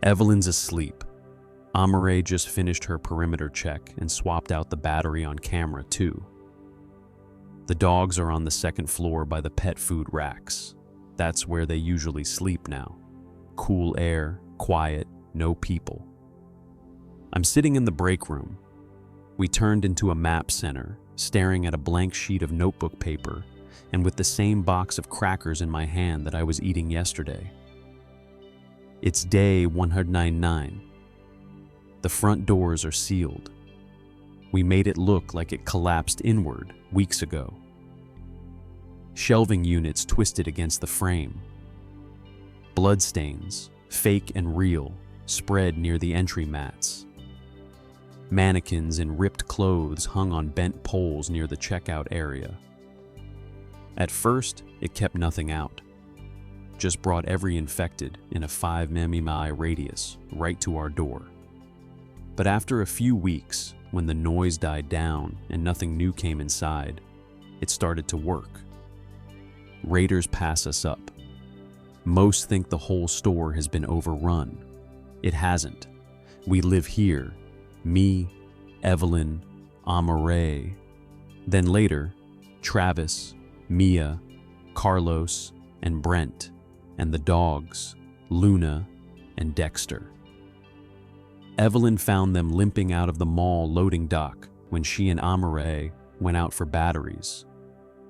Evelyn's asleep. Amare just finished her perimeter check and swapped out the battery on camera too. The dogs are on the second floor by the pet food racks. That's where they usually sleep now. Cool air, quiet, no people. I'm sitting in the break room. We turned into a map center, staring at a blank sheet of notebook paper and with the same box of crackers in my hand that I was eating yesterday. It's day 199. The front doors are sealed. We made it look like it collapsed inward weeks ago. Shelving units twisted against the frame. Bloodstains, fake and real, spread near the entry mats. Mannequins in ripped clothes hung on bent poles near the checkout area. At first, it kept nothing out. Just brought every infected in a 5 mm radius right to our door. But after a few weeks, when the noise died down and nothing new came inside, it started to work. Raiders pass us up. Most think the whole store has been overrun. It hasn't. We live here. Me, Evelyn, Amare. Then later, Travis, Mia, Carlos, and Brent, and the dogs, Luna and Dexter. Evelyn found them limping out of the mall loading dock when she and Amare went out for batteries.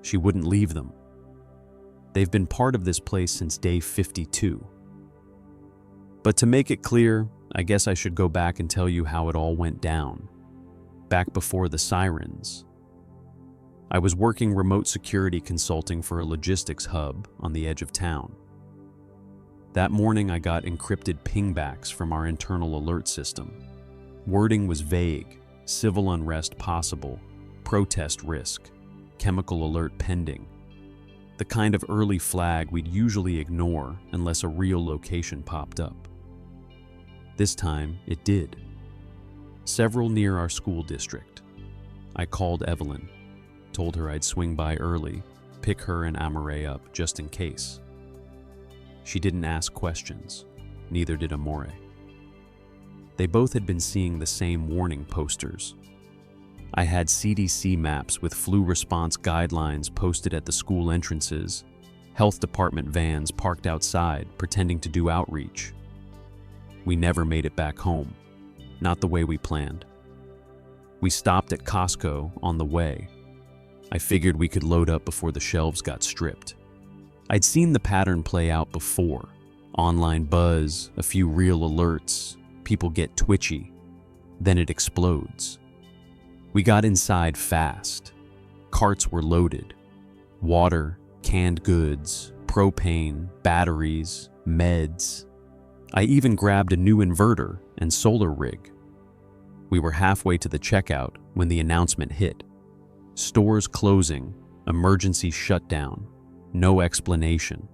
She wouldn't leave them. They've been part of this place since day 52. But to make it clear, I guess I should go back and tell you how it all went down. Back before the sirens. I was working remote security consulting for a logistics hub on the edge of town. That morning I got encrypted pingbacks from our internal alert system. Wording was vague: civil unrest possible, protest risk, chemical alert pending. The kind of early flag we'd usually ignore unless a real location popped up. This time, it did. Several near our school district. I called Evelyn, told her I'd swing by early, pick her and Amare up just in case. She didn't ask questions, neither did Amore. They both had been seeing the same warning posters. I had CDC maps with flu response guidelines posted at the school entrances, health department vans parked outside pretending to do outreach. We never made it back home, not the way we planned. We stopped at Costco on the way. I figured we could load up before the shelves got stripped. I'd seen the pattern play out before. Online buzz, a few real alerts, people get twitchy, then it explodes. We got inside fast. Carts were loaded. Water, canned goods, propane, batteries, meds. I even grabbed a new inverter and solar rig. We were halfway to the checkout when the announcement hit. Stores closing, emergency shutdown, no explanation.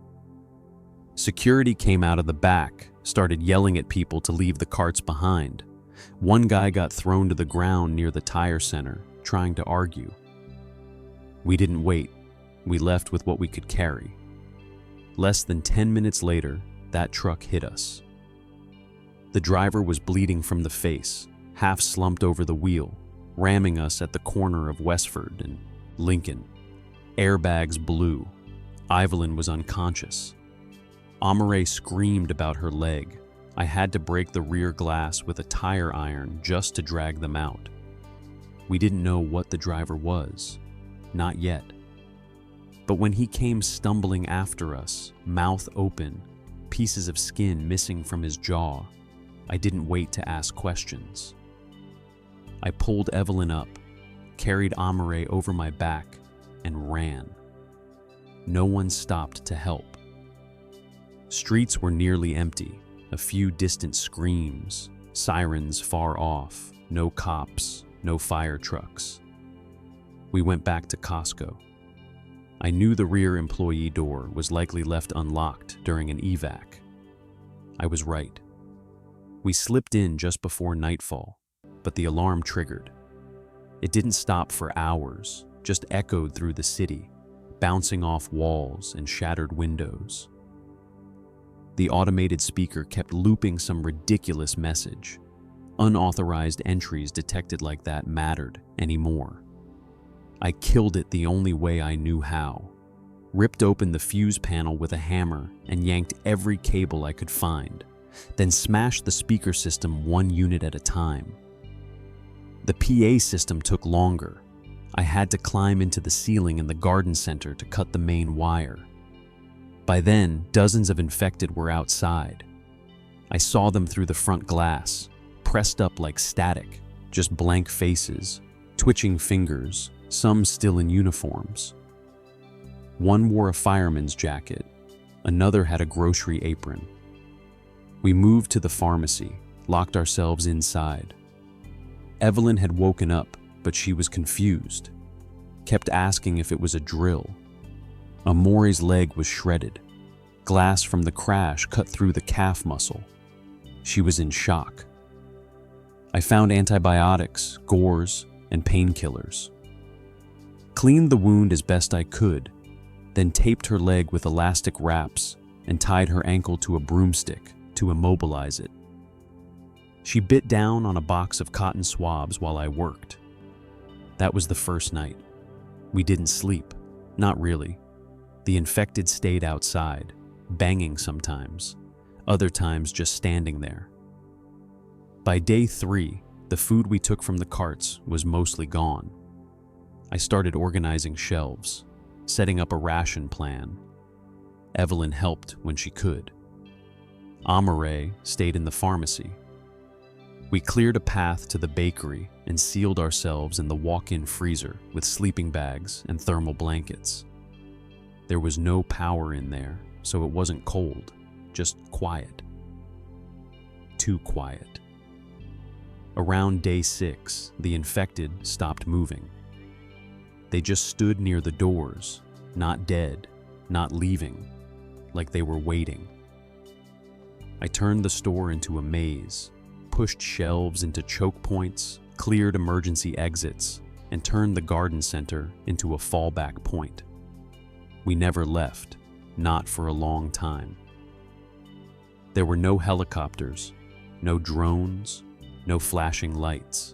Security came out of the back, started yelling at people to leave the carts behind. One guy got thrown to the ground near the tire center, trying to argue. We didn't wait. We left with what we could carry. Less than 10 minutes later, that truck hit us. The driver was bleeding from the face, half slumped over the wheel, ramming us at the corner of Westford and Lincoln. Airbags blew. Evelyn was unconscious. Amare screamed about her leg. I had to break the rear glass with a tire iron just to drag them out. We didn't know what the driver was. Not yet. But when he came stumbling after us, mouth open, pieces of skin missing from his jaw, I didn't wait to ask questions. I pulled Evelyn up, carried Amare over my back, and ran. No one stopped to help. Streets were nearly empty, a few distant screams, sirens far off, no cops, no fire trucks. We went back to Costco. I knew the rear employee door was likely left unlocked during an evac. I was right. We slipped in just before nightfall, but the alarm triggered. It didn't stop for hours, just echoed through the city, bouncing off walls and shattered windows. The automated speaker kept looping some ridiculous message. Unauthorized entries detected like that mattered anymore. I killed it the only way I knew how. Ripped open the fuse panel with a hammer and yanked every cable I could find, then smashed the speaker system one unit at a time. The PA system took longer. I had to climb into the ceiling in the garden center to cut the main wire. By then, dozens of infected were outside. I saw them through the front glass, pressed up like static, just blank faces, twitching fingers, some still in uniforms. One wore a fireman's jacket, another had a grocery apron. We moved to the pharmacy, locked ourselves inside. Evelyn had woken up, but she was confused, kept asking if it was a drill. Amore's leg was shredded. Glass from the crash cut through the calf muscle. She was in shock. I found antibiotics, gauze, and painkillers. Cleaned the wound as best I could, then taped her leg with elastic wraps and tied her ankle to a broomstick to immobilize it. She bit down on a box of cotton swabs while I worked. That was the first night. We didn't sleep, not really. The infected stayed outside, banging sometimes, other times just standing there. By day 3, the food we took from the carts was mostly gone. I started organizing shelves, setting up a ration plan. Evelyn helped when she could. Amore stayed in the pharmacy. We cleared a path to the bakery and sealed ourselves in the walk-in freezer with sleeping bags and thermal blankets. There was no power in there, so it wasn't cold, just quiet. Too quiet. Around day 6, the infected stopped moving. They just stood near the doors, not dead, not leaving, like they were waiting. I turned the store into a maze, pushed shelves into choke points, cleared emergency exits, and turned the garden center into a fallback point. We never left, not for a long time. There were no helicopters, no drones, no flashing lights.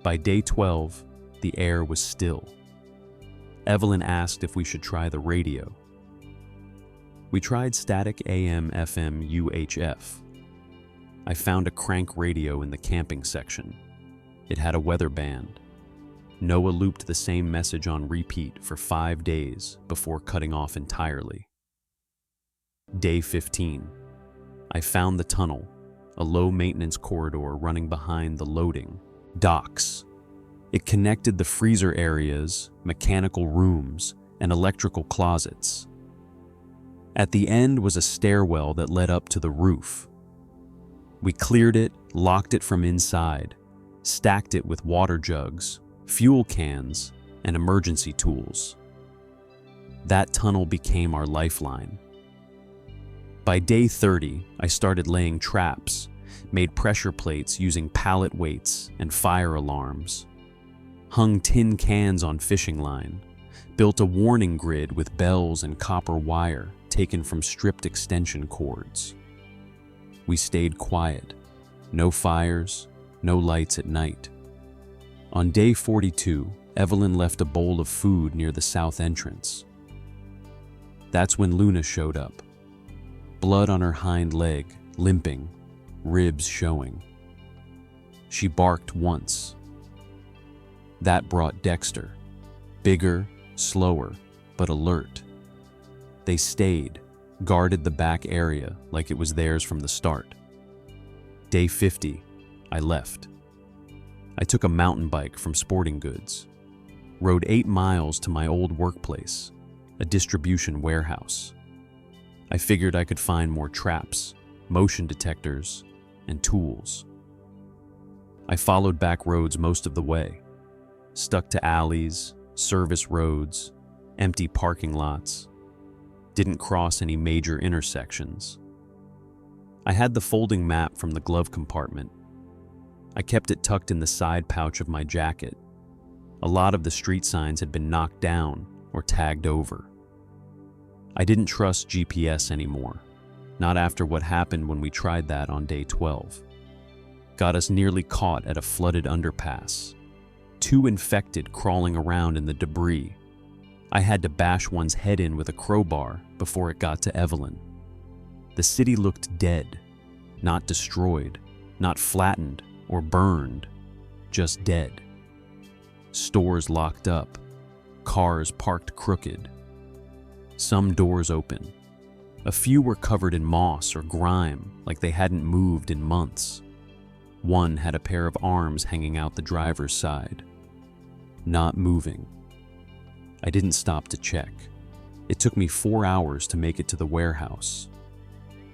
By day 12, the air was still. Evelyn asked if we should try the radio. We tried static AM, FM, UHF. I found a crank radio in the camping section. It had a weather band. Noah looped the same message on repeat for 5 days before cutting off entirely. Day 15. I found the tunnel, a low-maintenance corridor running behind the loading docks. It connected the freezer areas, mechanical rooms, and electrical closets. At the end was a stairwell that led up to the roof. We cleared it, locked it from inside, stacked it with water jugs, fuel cans, and emergency tools. That tunnel became our lifeline. By day 30, I started laying traps, made pressure plates using pallet weights and fire alarms, hung tin cans on fishing line, built a warning grid with bells and copper wire taken from stripped extension cords. We stayed quiet, no fires, no lights at night. On day 42, Evelyn left a bowl of food near the south entrance. That's when Luna showed up. Blood on her hind leg, limping, ribs showing. She barked once. That brought Dexter, bigger, slower, but alert. They stayed, guarded the back area like it was theirs from the start. Day 50, I left. I took a mountain bike from Sporting Goods, rode 8 miles to my old workplace, a distribution warehouse. I figured I could find more traps, motion detectors, and tools. I followed back roads most of the way, stuck to alleys, service roads, empty parking lots, didn't cross any major intersections. I had the folding map from the glove compartment. I kept it tucked in the side pouch of my jacket. A lot of the street signs had been knocked down or tagged over. I didn't trust GPS anymore. Not after what happened when we tried that on day 12. Got us nearly caught at a flooded underpass. 2 infected crawling around in the debris. I had to bash one's head in with a crowbar before it got to Evelyn. The city looked dead, not destroyed, not flattened or burned, just dead. Stores locked up, cars parked crooked. Some doors open. A few were covered in moss or grime like they hadn't moved in months. One had a pair of arms hanging out the driver's side. Not moving. I didn't stop to check. It took me 4 hours to make it to the warehouse.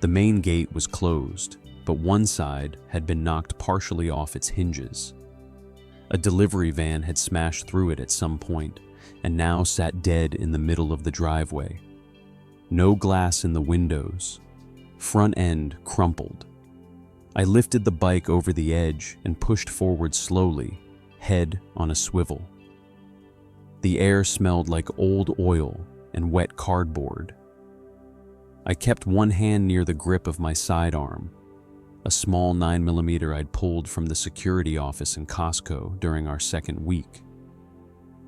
The main gate was closed, but one side had been knocked partially off its hinges. A delivery van had smashed through it at some point and now sat dead in the middle of the driveway. No glass in the windows. Front end crumpled. I lifted the bike over the edge and pushed forward slowly, head on a swivel. The air smelled like old oil and wet cardboard. I kept one hand near the grip of my sidearm, a small 9mm I'd pulled from the security office in Costco during our second week.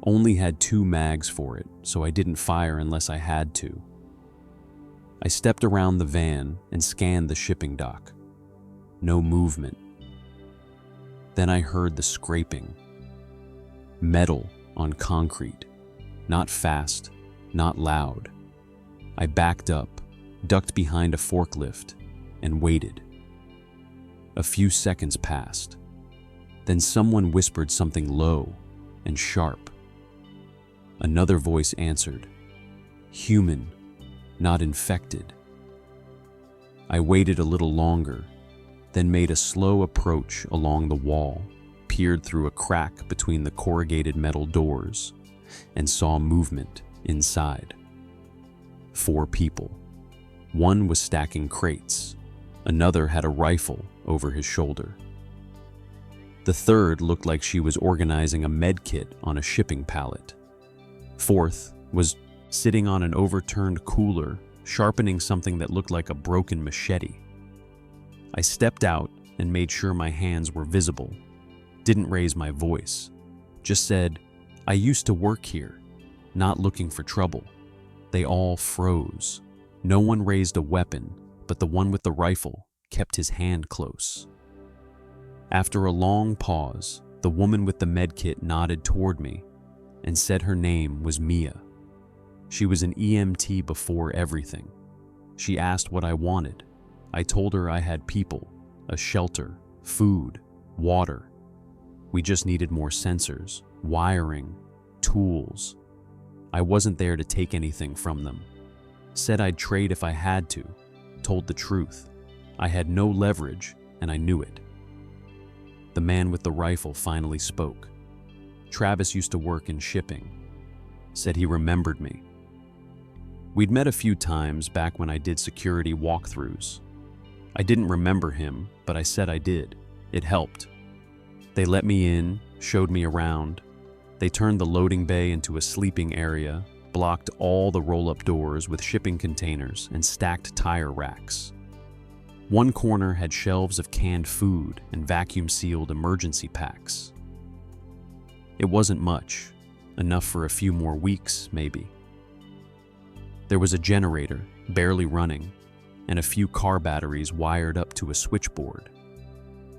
Only had 2 mags for it, so I didn't fire unless I had to. I stepped around the van and scanned the shipping dock. No movement. Then I heard the scraping. Metal on concrete. Not fast, not loud. I backed up, ducked behind a forklift, and waited. A few seconds passed. Then someone whispered something low and sharp. Another voice answered. Human, not infected. I waited a little longer, then made a slow approach along the wall, peered through a crack between the corrugated metal doors, and saw movement inside. 4 people. One was stacking crates. Another had a rifle over his shoulder. The third looked like she was organizing a med kit on a shipping pallet. 4th was sitting on an overturned cooler, sharpening something that looked like a broken machete. I stepped out and made sure my hands were visible. Didn't raise my voice. Just said, I used to work here, not looking for trouble. They all froze. No one raised a weapon, but the one with the rifle kept his hand close. After a long pause, the woman with the medkit nodded toward me and said her name was Mia. She was an EMT before everything. She asked what I wanted. I told her I had people, a shelter, food, water. We just needed more sensors, wiring, tools. I wasn't there to take anything from them. Said I'd trade if I had to. Told the truth. I had no leverage, and I knew it. The man with the rifle finally spoke. Travis used to work in shipping. Said he remembered me. We'd met a few times back when I did security walkthroughs. I didn't remember him, but I said I did. It helped. They let me in, showed me around. They turned the loading bay into a sleeping area, blocked all the roll-up doors with shipping containers, and stacked tire racks. One corner had shelves of canned food and vacuum-sealed emergency packs. It wasn't much, enough for a few more weeks, maybe. There was a generator, barely running, and a few car batteries wired up to a switchboard.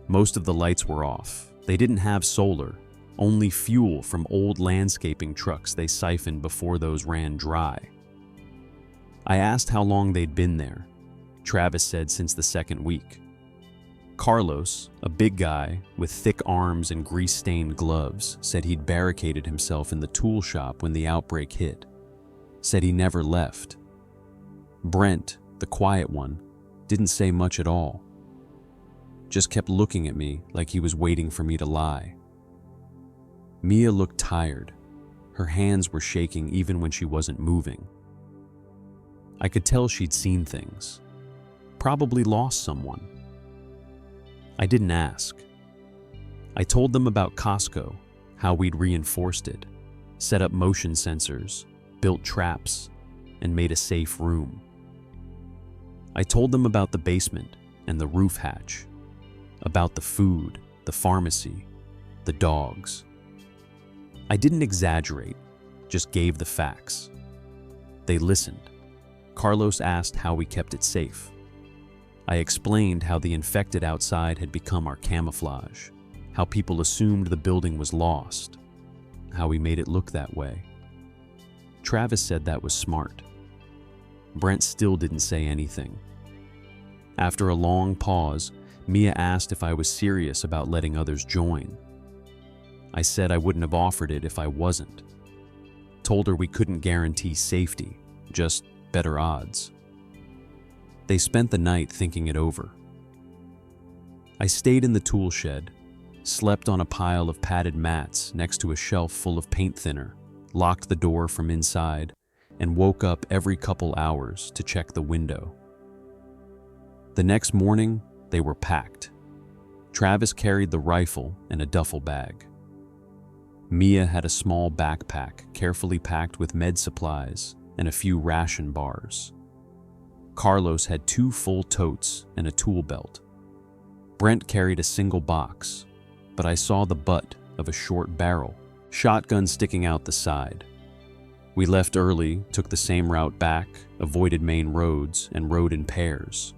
Most of the lights were off. They didn't have solar, only fuel from old landscaping trucks they siphoned before those ran dry. I asked how long they'd been there. Travis said since the second week. Carlos, a big guy with thick arms and grease-stained gloves, said he'd barricaded himself in the tool shop when the outbreak hit. Said he never left. Brent, the quiet one, didn't say much at all. Just kept looking at me like he was waiting for me to lie. Mia looked tired. Her hands were shaking even when she wasn't moving. I could tell she'd seen things. Probably lost someone. I didn't ask. I told them about Costco, how we'd reinforced it, set up motion sensors, built traps, and made a safe room. I told them about the basement and the roof hatch, about the food, the pharmacy, the dogs. I didn't exaggerate, just gave the facts. They listened. Carlos asked how we kept it safe. I explained how the infected outside had become our camouflage, how people assumed the building was lost, how we made it look that way. Travis said that was smart. Brent still didn't say anything. After a long pause, Mia asked if I was serious about letting others join. I said I wouldn't have offered it if I wasn't. Told her we couldn't guarantee safety, just better odds. They spent the night thinking it over. I stayed in the tool shed, slept on a pile of padded mats next to a shelf full of paint thinner, locked the door from inside, and woke up every couple hours to check the window. The next morning, they were packed. Travis carried the rifle and a duffel bag. Mia had a small backpack carefully packed with med supplies and a few ration bars. Carlos had 2 full totes and a tool belt. Brent carried a single box, but I saw the butt of a short barrel, shotgun sticking out the side. We left early, took the same route back, avoided main roads, and rode in pairs.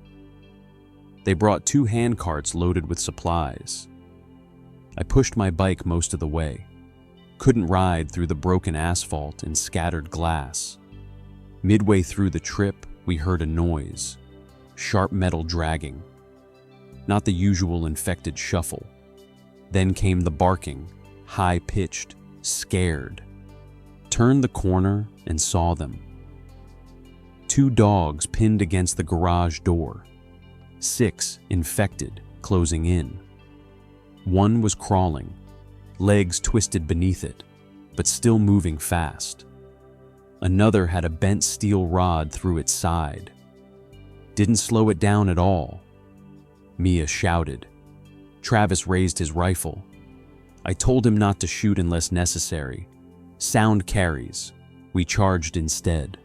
They brought 2 hand carts loaded with supplies. I pushed my bike most of the way. Couldn't ride through the broken asphalt and scattered glass. Midway through the trip, we heard a noise, sharp metal dragging. Not the usual infected shuffle. Then came the barking, high-pitched, scared. Turned the corner and saw them. 2 dogs pinned against the garage door. 6 infected, closing in. 1 was crawling, legs twisted beneath it, but still moving fast. Another had a bent steel rod through its side. Didn't slow it down at all. Mia shouted. Travis raised his rifle. I told him not to shoot unless necessary. Sound carries. We charged instead.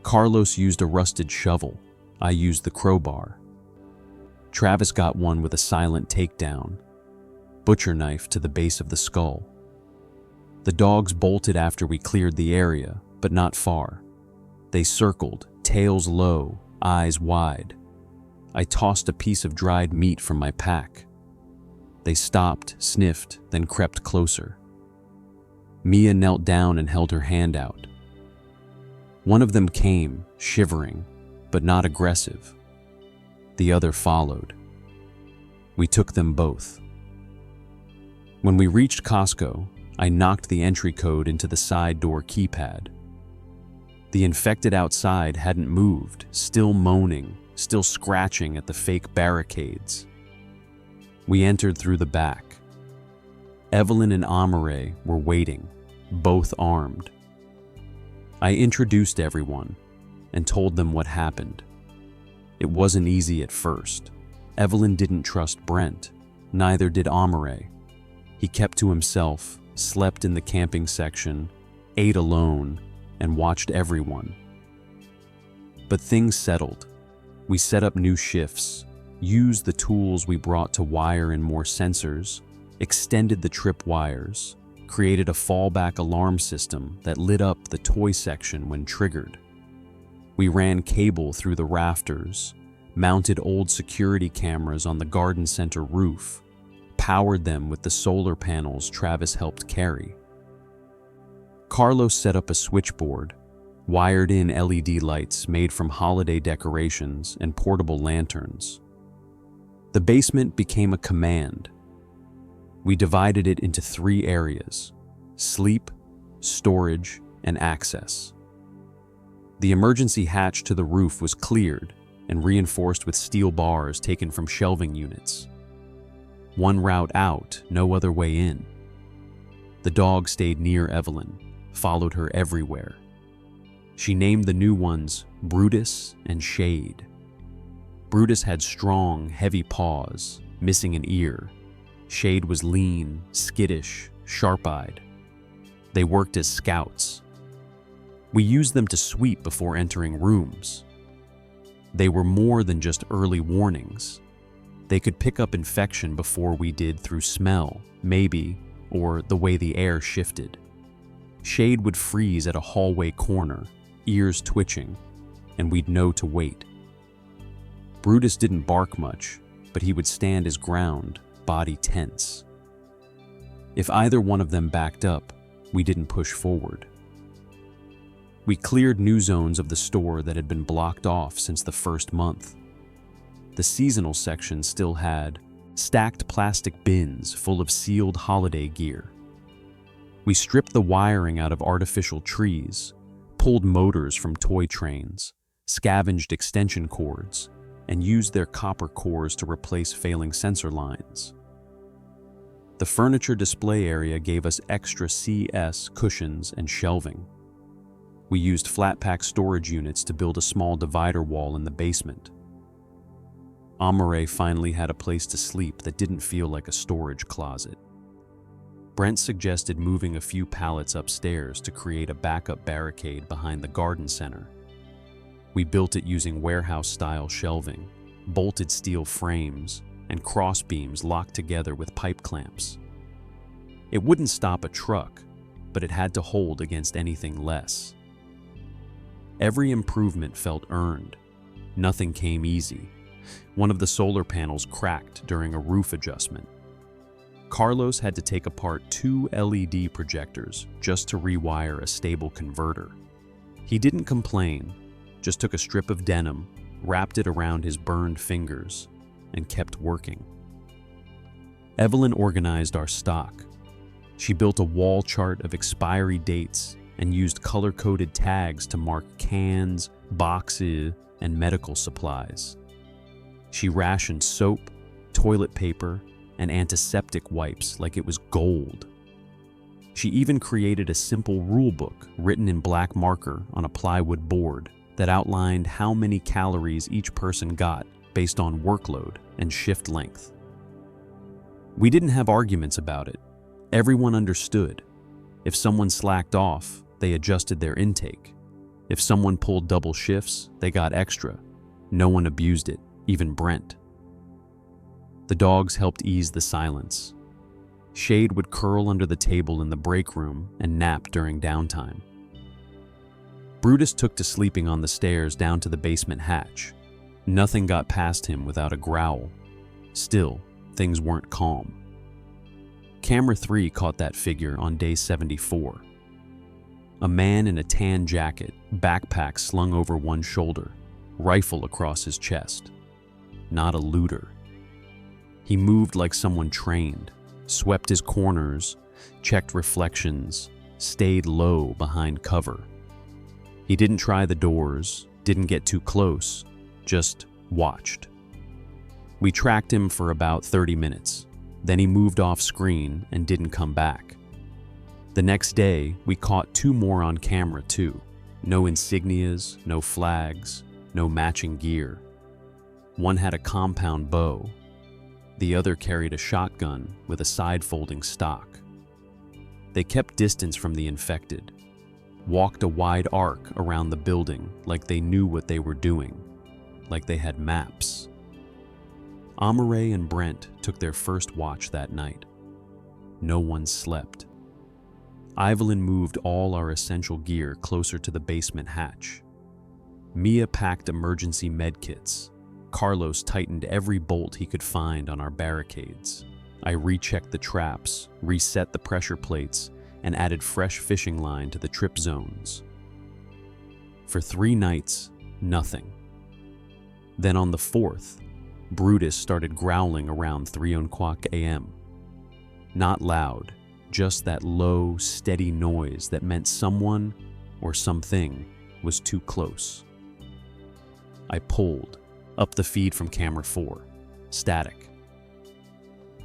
Carlos used a rusted shovel. I used the crowbar. Travis got one with a silent takedown. Butcher knife to the base of the skull. The dogs bolted after we cleared the area, but not far. They circled, tails low, eyes wide. I tossed a piece of dried meat from my pack. They stopped, sniffed, then crept closer. Mia knelt down and held her hand out. One of them came, shivering, but not aggressive. The other followed. We took them both. When we reached Costco, I knocked the entry code into the side door keypad. The infected outside hadn't moved, still moaning, still scratching at the fake barricades. We entered through the back. Evelyn and Amare were waiting, both armed. I introduced everyone and told them what happened. It wasn't easy at first. Evelyn didn't trust Brent, neither did Amare. He kept to himself, slept in the camping section, ate alone, and watched everyone. But things settled. We set up new shifts, used the tools we brought to wire in more sensors, extended the trip wires, created a fallback alarm system that lit up the toy section when triggered. We ran cable through the rafters, mounted old security cameras on the garden center roof, powered them with the solar panels Travis helped carry. Carlos set up a switchboard, wired in LED lights made from holiday decorations and portable lanterns. The basement became a command. We divided it into 3 areas: sleep, storage, and access. The emergency hatch to the roof was cleared and reinforced with steel bars taken from shelving units. One route out, no other way in. The dog stayed near Evelyn, followed her everywhere. She named the new ones Brutus and Shade. Brutus had strong, heavy paws, missing an ear. Shade was lean, skittish, sharp-eyed. They worked as scouts. We used them to sweep before entering rooms. They were more than just early warnings. They could pick up infection before we did through smell, maybe, or the way the air shifted. Shade would freeze at a hallway corner, ears twitching, and we'd know to wait. Brutus didn't bark much, but he would stand his ground, body tense. If either one of them backed up, we didn't push forward. We cleared new zones of the store that had been blocked off since the first month. The seasonal section still had stacked plastic bins full of sealed holiday gear. We stripped the wiring out of artificial trees, pulled motors from toy trains, scavenged extension cords, and used their copper cores to replace failing sensor lines. The furniture display area gave us extra CS cushions and shelving. We used flat-pack storage units to build a small divider wall in the basement. Amare finally had a place to sleep that didn't feel like a storage closet. Brent suggested moving a few pallets upstairs to create a backup barricade behind the garden center. We built it using warehouse-style shelving, bolted steel frames, and cross beams locked together with pipe clamps. It wouldn't stop a truck, but it had to hold against anything less. Every improvement felt earned. Nothing came easy. One of the solar panels cracked during a roof adjustment. Carlos had to take apart 2 LED projectors just to rewire a stable converter. He didn't complain, just took a strip of denim, wrapped it around his burned fingers, and kept working. Evelyn organized our stock. She built a wall chart of expiry dates and used color-coded tags to mark cans, boxes, and medical supplies. She rationed soap, toilet paper, and antiseptic wipes like it was gold. She even created a simple rule book written in black marker on a plywood board that outlined how many calories each person got based on workload and shift length. We didn't have arguments about it. Everyone understood. If someone slacked off, they adjusted their intake. If someone pulled double shifts, they got extra. No one abused it, even Brent. The dogs helped ease the silence. Shade would curl under the table in the break room and nap during downtime. Brutus took to sleeping on the stairs down to the basement hatch. Nothing got past him without a growl. Still, things weren't calm. Camera 3 caught that figure on day 74. A man in a tan jacket, backpack slung over one shoulder, rifle across his chest. Not a looter. He moved like someone trained, swept his corners, checked reflections, stayed low behind cover. He didn't try the doors, didn't get too close, just watched. We tracked him for about 30 minutes. Then he moved off screen and didn't come back. The next day, we caught 2 more on camera too. No insignias, no flags, no matching gear. One had a compound bow. The other carried a shotgun with a side-folding stock. They kept distance from the infected, walked a wide arc around the building like they knew what they were doing, like they had maps. Amare and Brent took their first watch that night. No one slept. Evelyn moved all our essential gear closer to the basement hatch. Mia packed emergency medkits. Carlos tightened every bolt he could find on our barricades. I rechecked the traps, reset the pressure plates, and added fresh fishing line to the trip zones. For 3 nights, nothing. Then on the 4th, Brutus started growling around 3:00 a.m. Not loud, just that low, steady noise that meant someone or something was too close. I pulled, up the feed from camera 4, static.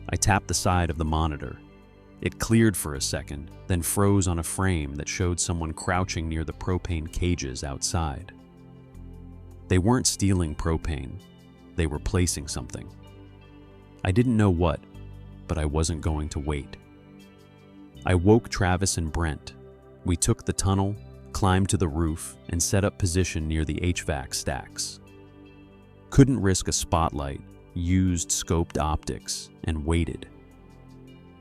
I tapped the side of the monitor. It cleared for a second, then froze on a frame that showed someone crouching near the propane cages outside. They weren't stealing propane. They were placing something. I didn't know what, but I wasn't going to wait. I woke Travis and Brent. We took the tunnel, climbed to the roof, and set up position near the HVAC stacks. Couldn't risk a spotlight, used scoped optics, and waited.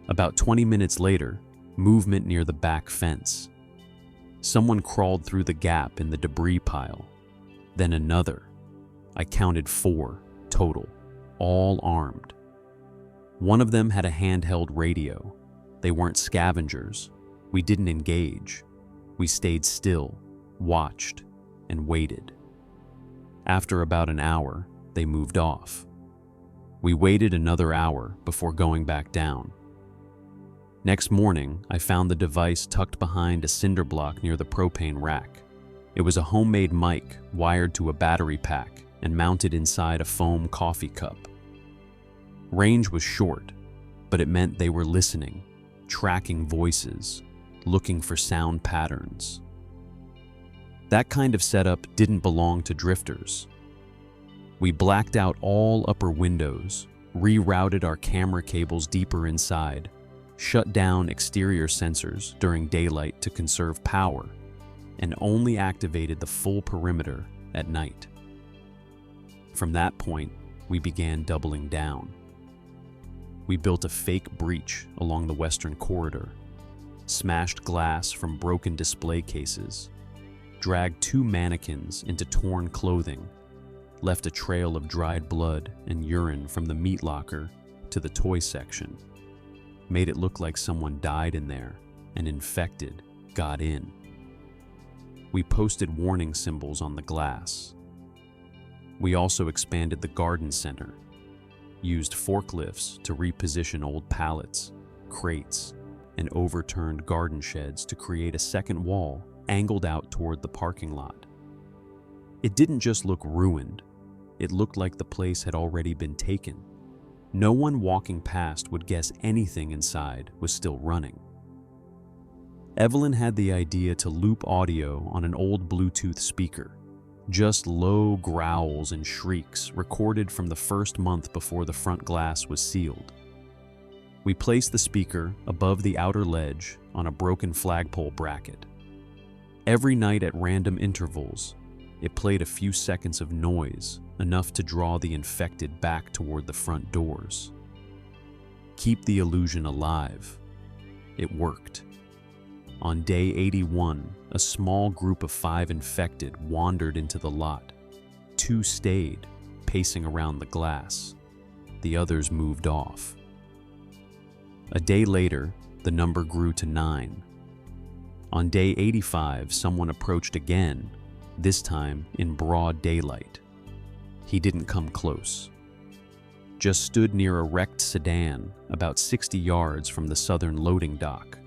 About 20 minutes later, movement near the back fence. Someone crawled through the gap in the debris pile. Then another. I counted 4 total, all armed. One of them had a handheld radio. They weren't scavengers. We didn't engage. We stayed still, watched, and waited. After about an hour, they moved off. We waited another hour before going back down. Next morning, I found the device tucked behind a cinder block near the propane rack. It was a homemade mic wired to a battery pack and mounted inside a foam coffee cup. Range was short, but it meant they were listening, tracking voices, looking for sound patterns. That kind of setup didn't belong to drifters. We blacked out all upper windows, rerouted our camera cables deeper inside, shut down exterior sensors during daylight to conserve power, and only activated the full perimeter at night. From that point, we began doubling down. We built a fake breach along the western corridor, smashed glass from broken display cases, dragged 2 mannequins into torn clothing, left a trail of dried blood and urine from the meat locker to the toy section, made it look like someone died in there and infected got in. We posted warning symbols on the glass. We also expanded the garden center, used forklifts to reposition old pallets, crates, and overturned garden sheds to create a second wall angled out toward the parking lot. It didn't just look ruined, it looked like the place had already been taken. No one walking past would guess anything inside was still running. Evelyn had the idea to loop audio on an old Bluetooth speaker, just low growls and shrieks recorded from the first month before the front glass was sealed. We placed the speaker above the outer ledge on a broken flagpole bracket. Every night at random intervals, it played a few seconds of noise, enough to draw the infected back toward the front doors. Keep the illusion alive. It worked. On day 81, a small group of 5 infected wandered into the lot. 2 stayed, pacing around the glass. The others moved off. A day later, the number grew to 9. On day 85, someone approached again, this time in broad daylight. He didn't come close. Just stood near a wrecked sedan about 60 yards from the southern loading dock.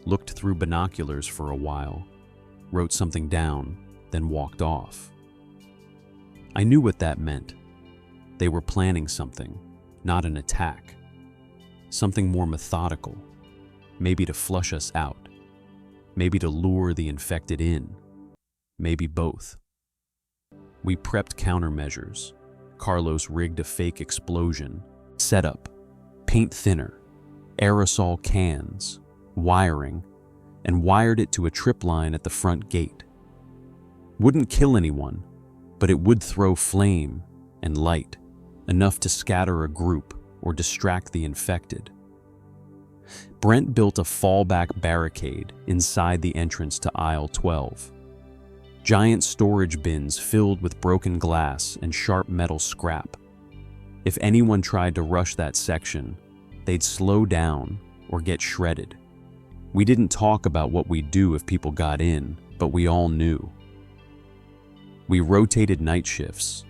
Looked through binoculars for a while, wrote something down, then walked off. I knew what that meant. They were planning something, not an attack. Something more methodical, maybe to flush us out, maybe to lure the infected in, maybe both. We prepped countermeasures. Carlos rigged a fake explosion, setup, paint thinner, aerosol cans, wiring, and wired it to a trip line at the front gate. Wouldn't kill anyone, but it would throw flame and light, enough to scatter a group or distract the infected. Brent built a fallback barricade inside the entrance to aisle 12. Giant storage bins filled with broken glass and sharp metal scrap. If anyone tried to rush that section, they'd slow down or get shredded. We didn't talk about what we'd do if people got in, but we all knew. We rotated night shifts.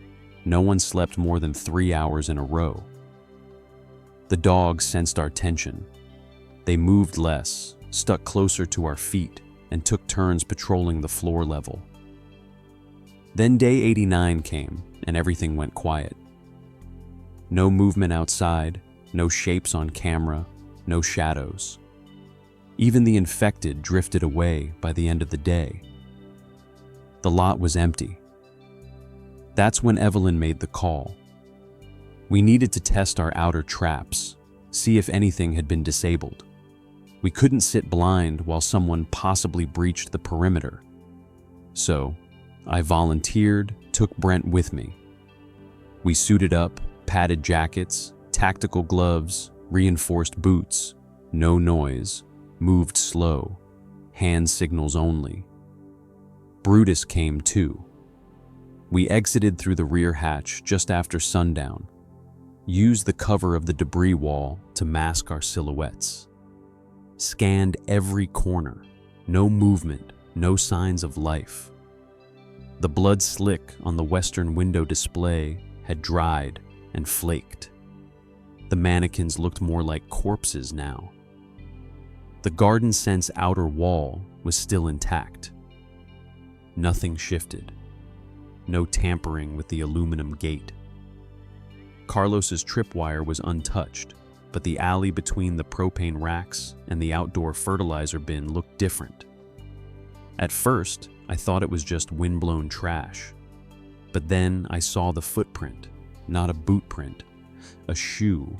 No one slept more than 3 hours in a row. The dogs sensed our tension. They moved less, stuck closer to our feet, and took turns patrolling the floor level. Then day 89 came, and everything went quiet. No movement outside, no shapes on camera, no shadows. Even the infected drifted away by the end of the day. The lot was empty. That's when Evelyn made the call. We needed to test our outer traps, see if anything had been disabled. We couldn't sit blind while someone possibly breached the perimeter. So, I volunteered, took Brent with me. We suited up, padded jackets, tactical gloves, reinforced boots, no noise, moved slow, hand signals only. Brutus came too. We exited through the rear hatch just after sundown, used the cover of the debris wall to mask our silhouettes, scanned every corner, no movement, no signs of life. The blood slick on the western window display had dried and flaked. The mannequins looked more like corpses now. The garden sense outer wall was still intact. Nothing shifted. No tampering with the aluminum gate. Carlos's tripwire was untouched, but the alley between the propane racks and the outdoor fertilizer bin looked different. At first, I thought it was just windblown trash. But then I saw the footprint, not a boot print, a shoe,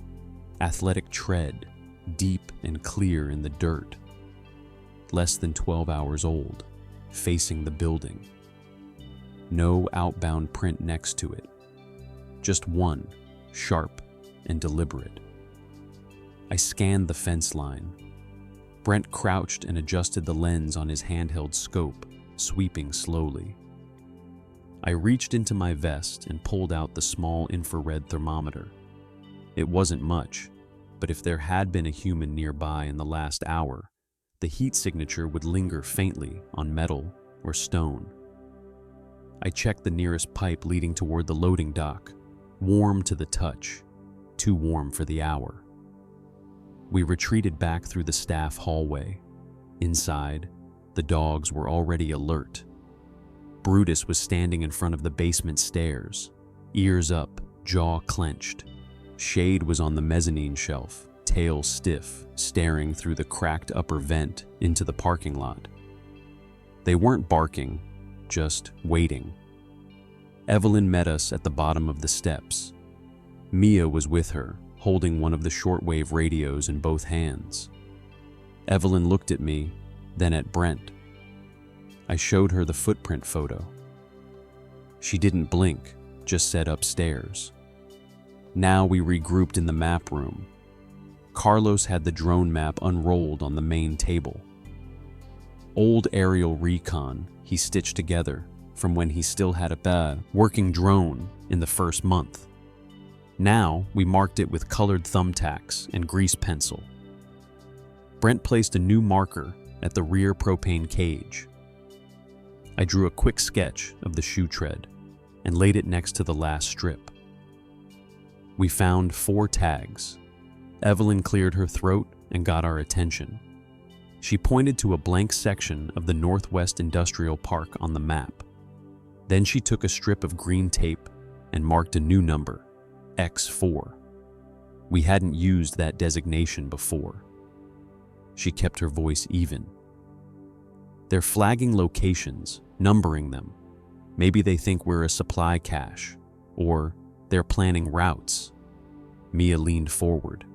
athletic tread, deep and clear in the dirt. Less than 12 hours old, facing the building. No outbound print next to it. Just one, sharp and deliberate. I scanned the fence line. Brent crouched and adjusted the lens on his handheld scope, sweeping slowly. I reached into my vest and pulled out the small infrared thermometer. It wasn't much, but if there had been a human nearby in the last hour, the heat signature would linger faintly on metal or stone. I checked the nearest pipe leading toward the loading dock, warm to the touch, too warm for the hour. We retreated back through the staff hallway. Inside, the dogs were already alert. Brutus was standing in front of the basement stairs, ears up, jaw clenched. Shade was on the mezzanine shelf, tail stiff, staring through the cracked upper vent into the parking lot. They weren't barking, just waiting. Evelyn met us at the bottom of the steps. Mia was with her, holding one of the shortwave radios in both hands. Evelyn looked at me, then at Brent. I showed her the footprint photo. She didn't blink, just said upstairs. Now we regrouped in the map room. Carlos had the drone map unrolled on the main table. Old aerial recon he stitched together from when he still had a working drone in the first month. Now we marked it with colored thumbtacks and grease pencil. Brent placed a new marker at the rear propane cage. I drew a quick sketch of the shoe tread and laid it next to the last strip. We found 4 tags. Evelyn cleared her throat and got our attention. She pointed to a blank section of the Northwest Industrial Park on the map. Then she took a strip of green tape and marked a new number, X4. We hadn't used that designation before. She kept her voice even. They're flagging locations, numbering them. Maybe they think we're a supply cache, or they're planning routes. Mia leaned forward.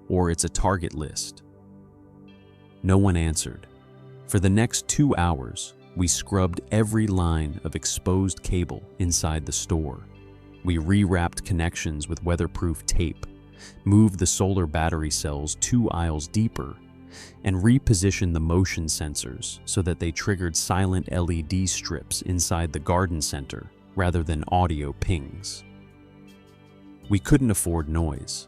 Or it's a target list. No one answered. For the next 2 hours, we scrubbed every line of exposed cable inside the store. We rewrapped connections with weatherproof tape, moved the solar battery cells 2 aisles deeper, and repositioned the motion sensors so that they triggered silent LED strips inside the garden center rather than audio pings. We couldn't afford noise.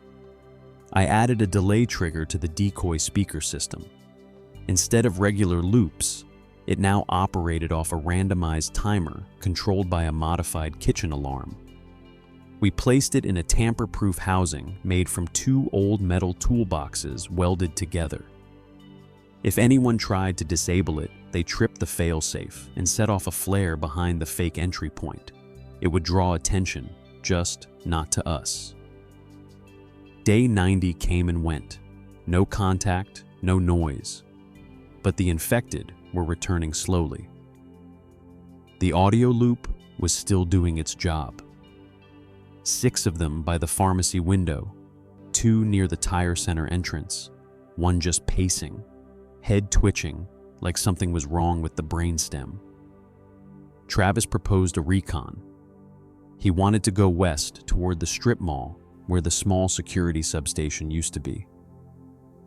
I added a delay trigger to the decoy speaker system. Instead of regular loops, it now operated off a randomized timer controlled by a modified kitchen alarm. We placed it in a tamper-proof housing made from 2 old metal toolboxes welded together. If anyone tried to disable it, they tripped the failsafe and set off a flare behind the fake entry point. It would draw attention, just not to us. Day 90 came and went. No contact, no noise. But the infected were returning slowly. The audio loop was still doing its job. 6 of them by the pharmacy window, 2 near the tire center entrance, 1 just pacing, head twitching like something was wrong with the brainstem. Travis proposed a recon. He wanted to go west toward the strip mall where the small security substation used to be.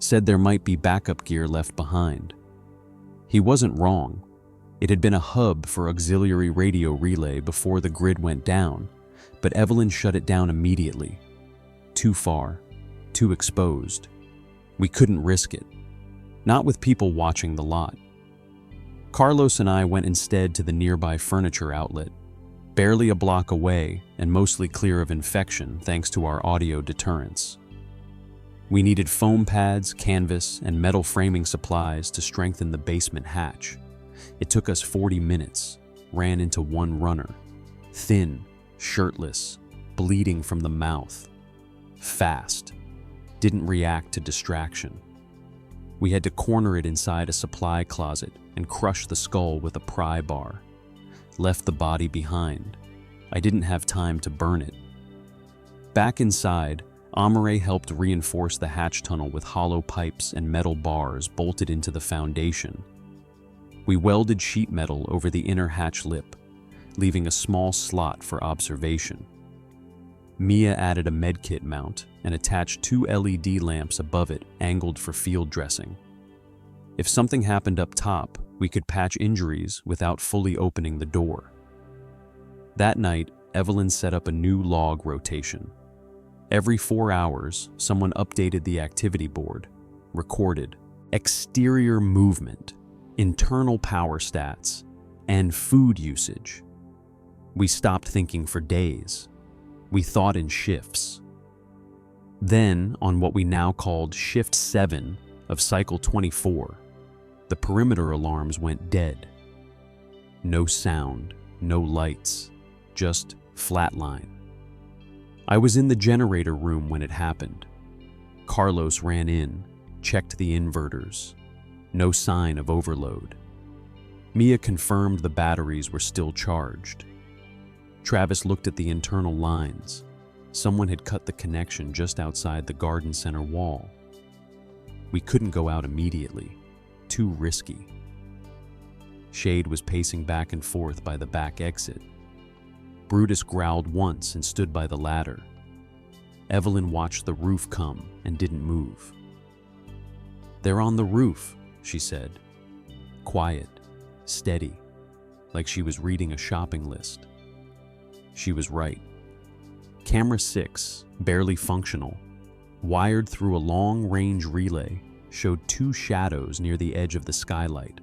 Said there might be backup gear left behind. He wasn't wrong. It had been a hub for auxiliary radio relay before the grid went down, but Evelyn shut it down immediately. Too far, too exposed. We couldn't risk it. Not with people watching the lot. Carlos and I went instead to the nearby furniture outlet, barely a block away and mostly clear of infection thanks to our audio deterrents. We needed foam pads, canvas, and metal framing supplies to strengthen the basement hatch. It took us 40 minutes, ran into one runner. Thin, shirtless, bleeding from the mouth. Fast. Didn't react to distraction. We had to corner it inside a supply closet and crush the skull with a pry bar. Left the body behind. I didn't have time to burn it. Back inside, Amare helped reinforce the hatch tunnel with hollow pipes and metal bars bolted into the foundation. We welded sheet metal over the inner hatch lip, leaving a small slot for observation. Mia added a medkit mount and attached 2 LED lamps above it, angled for field dressing. If something happened up top, we could patch injuries without fully opening the door. That night, Evelyn set up a new log rotation. Every 4 hours, someone updated the activity board, recorded exterior movement, internal power stats, and food usage. We stopped thinking for days. We thought in shifts. Then, on what we now called Shift 7 of Cycle 24, the perimeter alarms went dead. No sound, no lights, just flatline. I was in the generator room when it happened. Carlos ran in, checked the inverters. No sign of overload. Mia confirmed the batteries were still charged. Travis looked at the internal lines. Someone had cut the connection just outside the garden center wall. We couldn't go out immediately. Too risky. Shade was pacing back and forth by the back exit. Brutus growled once and stood by the ladder. Evelyn watched the roof come and didn't move. "They're on the roof," she said. Quiet, steady, like she was reading a shopping list. She was right. Camera 6, barely functional, wired through a long-range relay, showed 2 shadows near the edge of the skylight,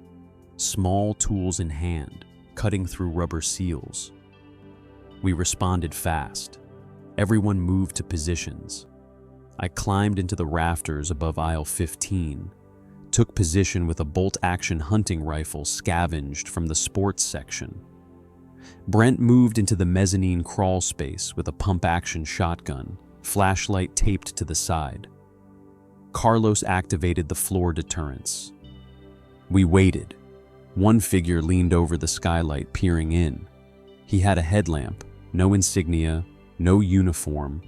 small tools in hand, cutting through rubber seals. We responded fast. Everyone moved to positions. I climbed into the rafters above aisle 15, took position with a bolt-action hunting rifle scavenged from the sports section. Brent moved into the mezzanine crawl space with a pump-action shotgun, flashlight taped to the side. Carlos activated the floor deterrents. We waited. One figure leaned over the skylight, peering in. He had a headlamp, no insignia, no uniform,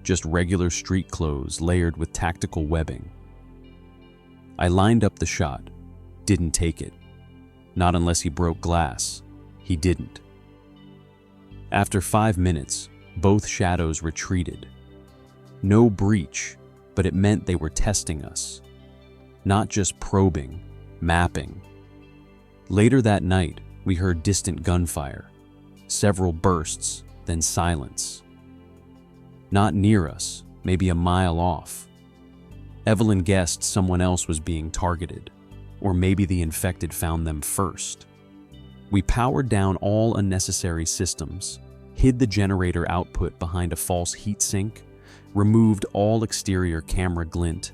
just regular street clothes layered with tactical webbing. I lined up the shot. Didn't take it. Not unless he broke glass. He didn't. After 5 minutes, both shadows retreated. No breach, but it meant they were testing us. Not just probing, mapping. Later that night, we heard distant gunfire. Several bursts, then silence. Not near us, maybe a mile off. Evelyn guessed someone else was being targeted, or maybe the infected found them first. We powered down all unnecessary systems, hid the generator output behind a false heatsink, removed all exterior camera glint,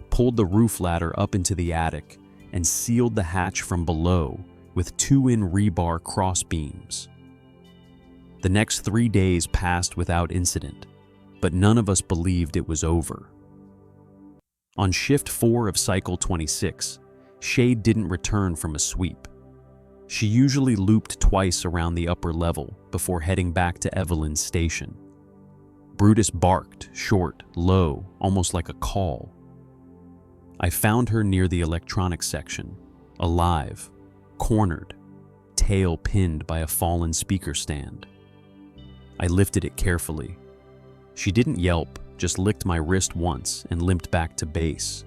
pulled the roof ladder up into the attic, and sealed the hatch from below with 2-in rebar cross beams. The next 3 days passed without incident, but none of us believed it was over. On Shift 4 of Cycle 26, Shade didn't return from a sweep. She usually looped twice around the upper level before heading back to Evelyn's station. Brutus barked, short, low, almost like a call. I found her near the electronics section, alive, cornered, tail pinned by a fallen speaker stand. I lifted it carefully. She didn't yelp, just licked my wrist once and limped back to base.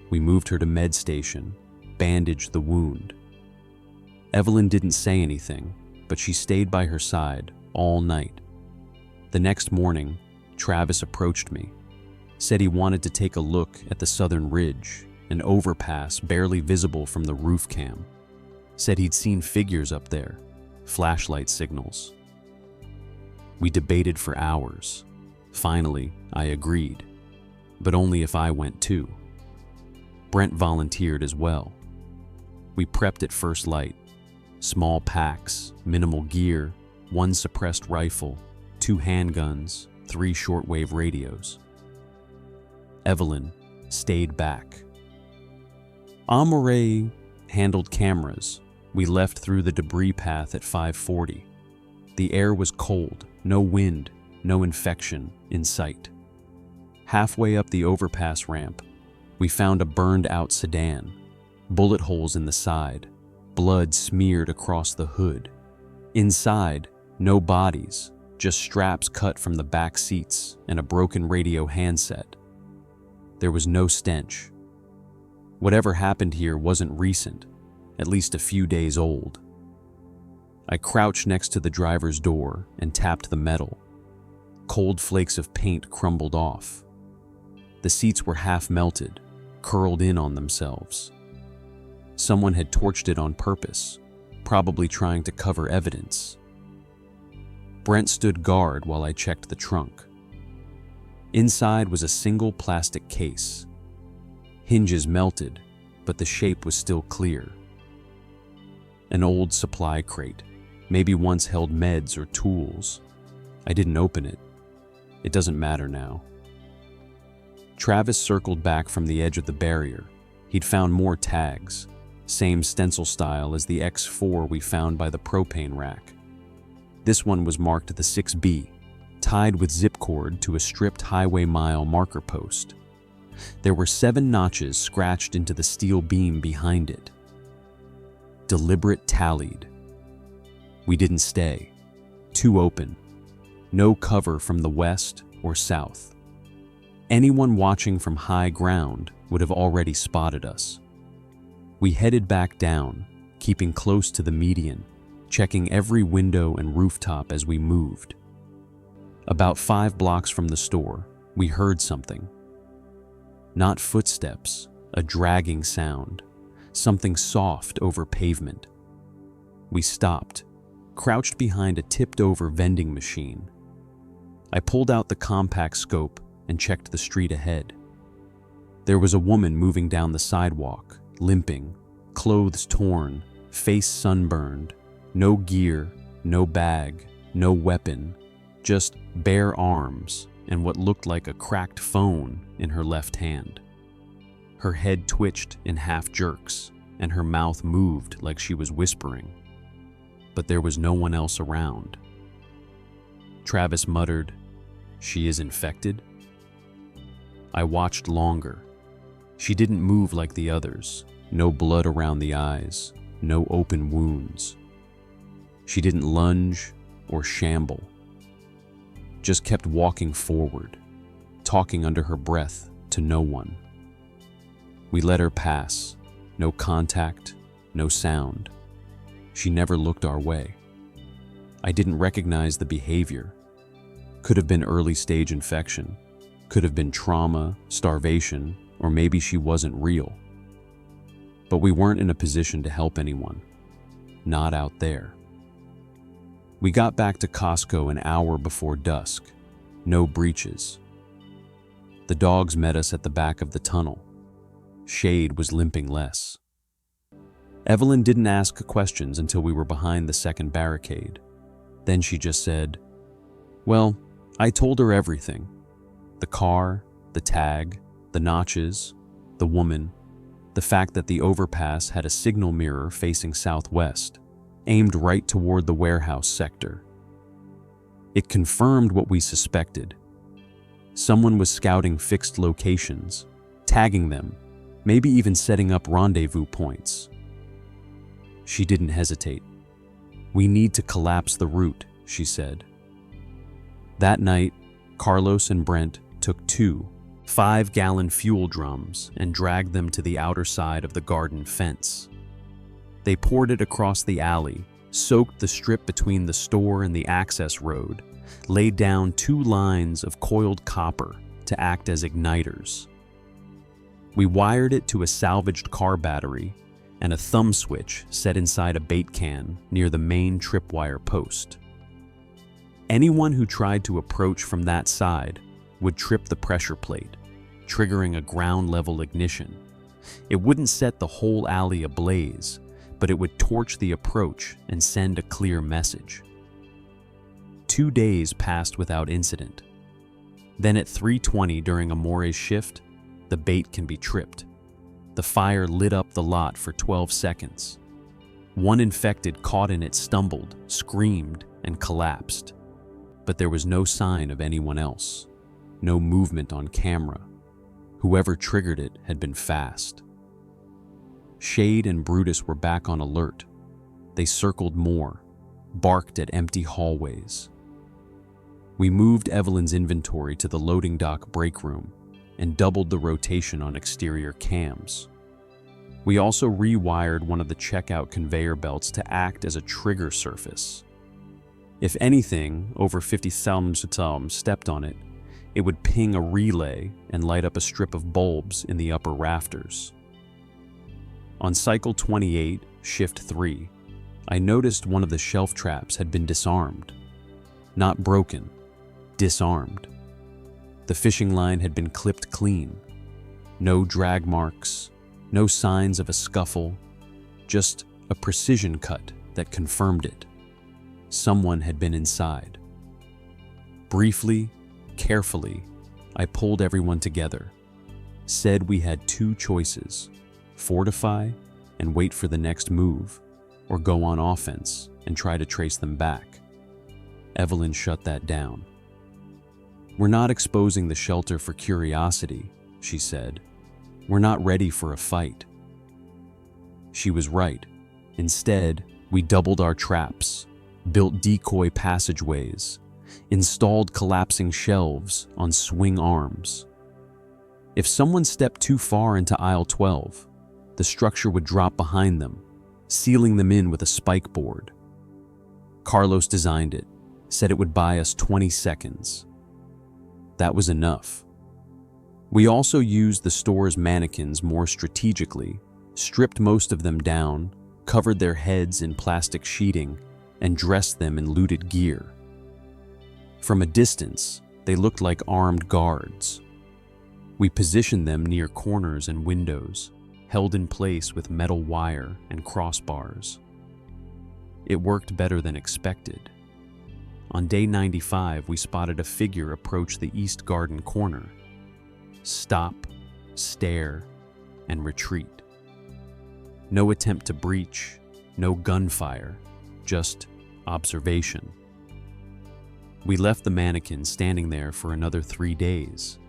We moved her to med station, bandaged the wound. Evelyn didn't say anything, but she stayed by her side all night. The next morning, Travis approached me, said he wanted to take a look at the southern ridge, an overpass barely visible from the roof cam. Said he'd seen figures up there, flashlight signals. We debated for hours. Finally, I agreed, but only if I went too. Brent volunteered as well. We prepped at first light. Small packs, minimal gear, 1 suppressed rifle, 2 handguns, 3 shortwave radios. Evelyn stayed back. Amore handled cameras. We left through the debris path at 5:40. The air was cold, no wind, no infection in sight. Halfway up the overpass ramp, we found a burned-out sedan, bullet holes in the side, blood smeared across the hood. Inside, no bodies, just straps cut from the back seats and a broken radio handset. There was no stench. Whatever happened here wasn't recent, at least a few days old. I crouched next to the driver's door and tapped the metal. Cold flakes of paint crumbled off. The seats were half melted, curled in on themselves. Someone had torched it on purpose, probably trying to cover evidence. Brent stood guard while I checked the trunk. Inside was a single plastic case. Hinges melted, but the shape was still clear. An old supply crate, maybe once held meds or tools. I didn't open it. It doesn't matter now. Travis circled back from the edge of the barrier. He'd found more tags, same stencil style as the X4 we found by the propane rack. This one was marked the 6B, tied with zip cord to a stripped highway mile marker post. There were 7 notches scratched into the steel beam behind it. Deliberate tallied. We didn't stay. Too open. No cover from the west or south. Anyone watching from high ground would have already spotted us. We headed back down, keeping close to the median, checking every window and rooftop as we moved. About 5 blocks from the store, we heard something. Not footsteps, a dragging sound, something soft over pavement. We stopped, crouched behind a tipped-over vending machine. I pulled out the compact scope and checked the street ahead. There was a woman moving down the sidewalk, limping, clothes torn, face sunburned, no gear, no bag, no weapon, just bare arms and what looked like a cracked phone in her left hand. Her head twitched in half jerks, and her mouth moved like she was whispering. But there was no one else around. Travis muttered, "She is infected?" I watched longer. She didn't move like the others, no blood around the eyes, no open wounds. She didn't lunge or shamble, just kept walking forward, talking under her breath to no one. We let her pass, no contact, no sound. She never looked our way. I didn't recognize the behavior. Could have been early stage infection, could have been trauma, starvation, or maybe she wasn't real. But we weren't in a position to help anyone, not out there. We got back to Costco an hour before dusk, no breaches. The dogs met us at the back of the tunnel. Shade was limping less. Evelyn didn't ask questions until we were behind the second barricade. Then she just said, "Well, I told her everything. The car, the tag, the notches, the woman, the fact that the overpass had a signal mirror facing southwest, aimed right toward the warehouse sector. It confirmed what we suspected. Someone was scouting fixed locations, tagging them, maybe even setting up rendezvous points." She didn't hesitate. "We need to collapse the route," she said. That night, Carlos and Brent took 2 5-gallon fuel drums and dragged them to the outer side of the garden fence. They poured it across the alley, soaked the strip between the store and the access road, laid down 2 lines of coiled copper to act as igniters. We wired it to a salvaged car battery and a thumb switch set inside a bait can near the main tripwire post. Anyone who tried to approach from that side would trip the pressure plate, triggering a ground-level ignition. It wouldn't set the whole alley ablaze, but it would torch the approach and send a clear message. 2 days passed without incident. Then at 3:20 during Amore's shift, the bait can be tripped. The fire lit up the lot for 12 seconds. One infected caught in it stumbled, screamed, and collapsed. But there was no sign of anyone else. No movement on camera. Whoever triggered it had been fast. Shade and Brutus were back on alert. They circled more, barked at empty hallways. We moved Evelyn's inventory to the loading dock break room and doubled the rotation on exterior cams. We also rewired one of the checkout conveyor belts to act as a trigger surface. If anything over 50,000 stepped on it, it would ping a relay and light up a strip of bulbs in the upper rafters. On cycle 28, shift 3, I noticed one of the shelf traps had been disarmed. Not broken, disarmed. The fishing line had been clipped clean. No drag marks, no signs of a scuffle, just a precision cut that confirmed it. Someone had been inside. Briefly, carefully, I pulled everyone together, said we had 2 choices: fortify and wait for the next move, or go on offense and try to trace them back. Evelyn shut that down. "We're not exposing the shelter for curiosity," she said. "We're not ready for a fight." She was right. Instead, we doubled our traps, built decoy passageways, installed collapsing shelves on swing arms. If someone stepped too far into aisle 12, the structure would drop behind them, sealing them in with a spike board. Carlos designed it, said it would buy us 20 seconds. That was enough. We also used the store's mannequins more strategically, stripped most of them down, covered their heads in plastic sheeting, and dressed them in looted gear. From a distance, they looked like armed guards. We positioned them near corners and windows, held in place with metal wire and crossbars. It worked better than expected. On day 95, we spotted a figure approach the east garden corner. Stop, stare, and retreat. No attempt to breach, no gunfire, just observation. We left the mannequin standing there for another 3 days.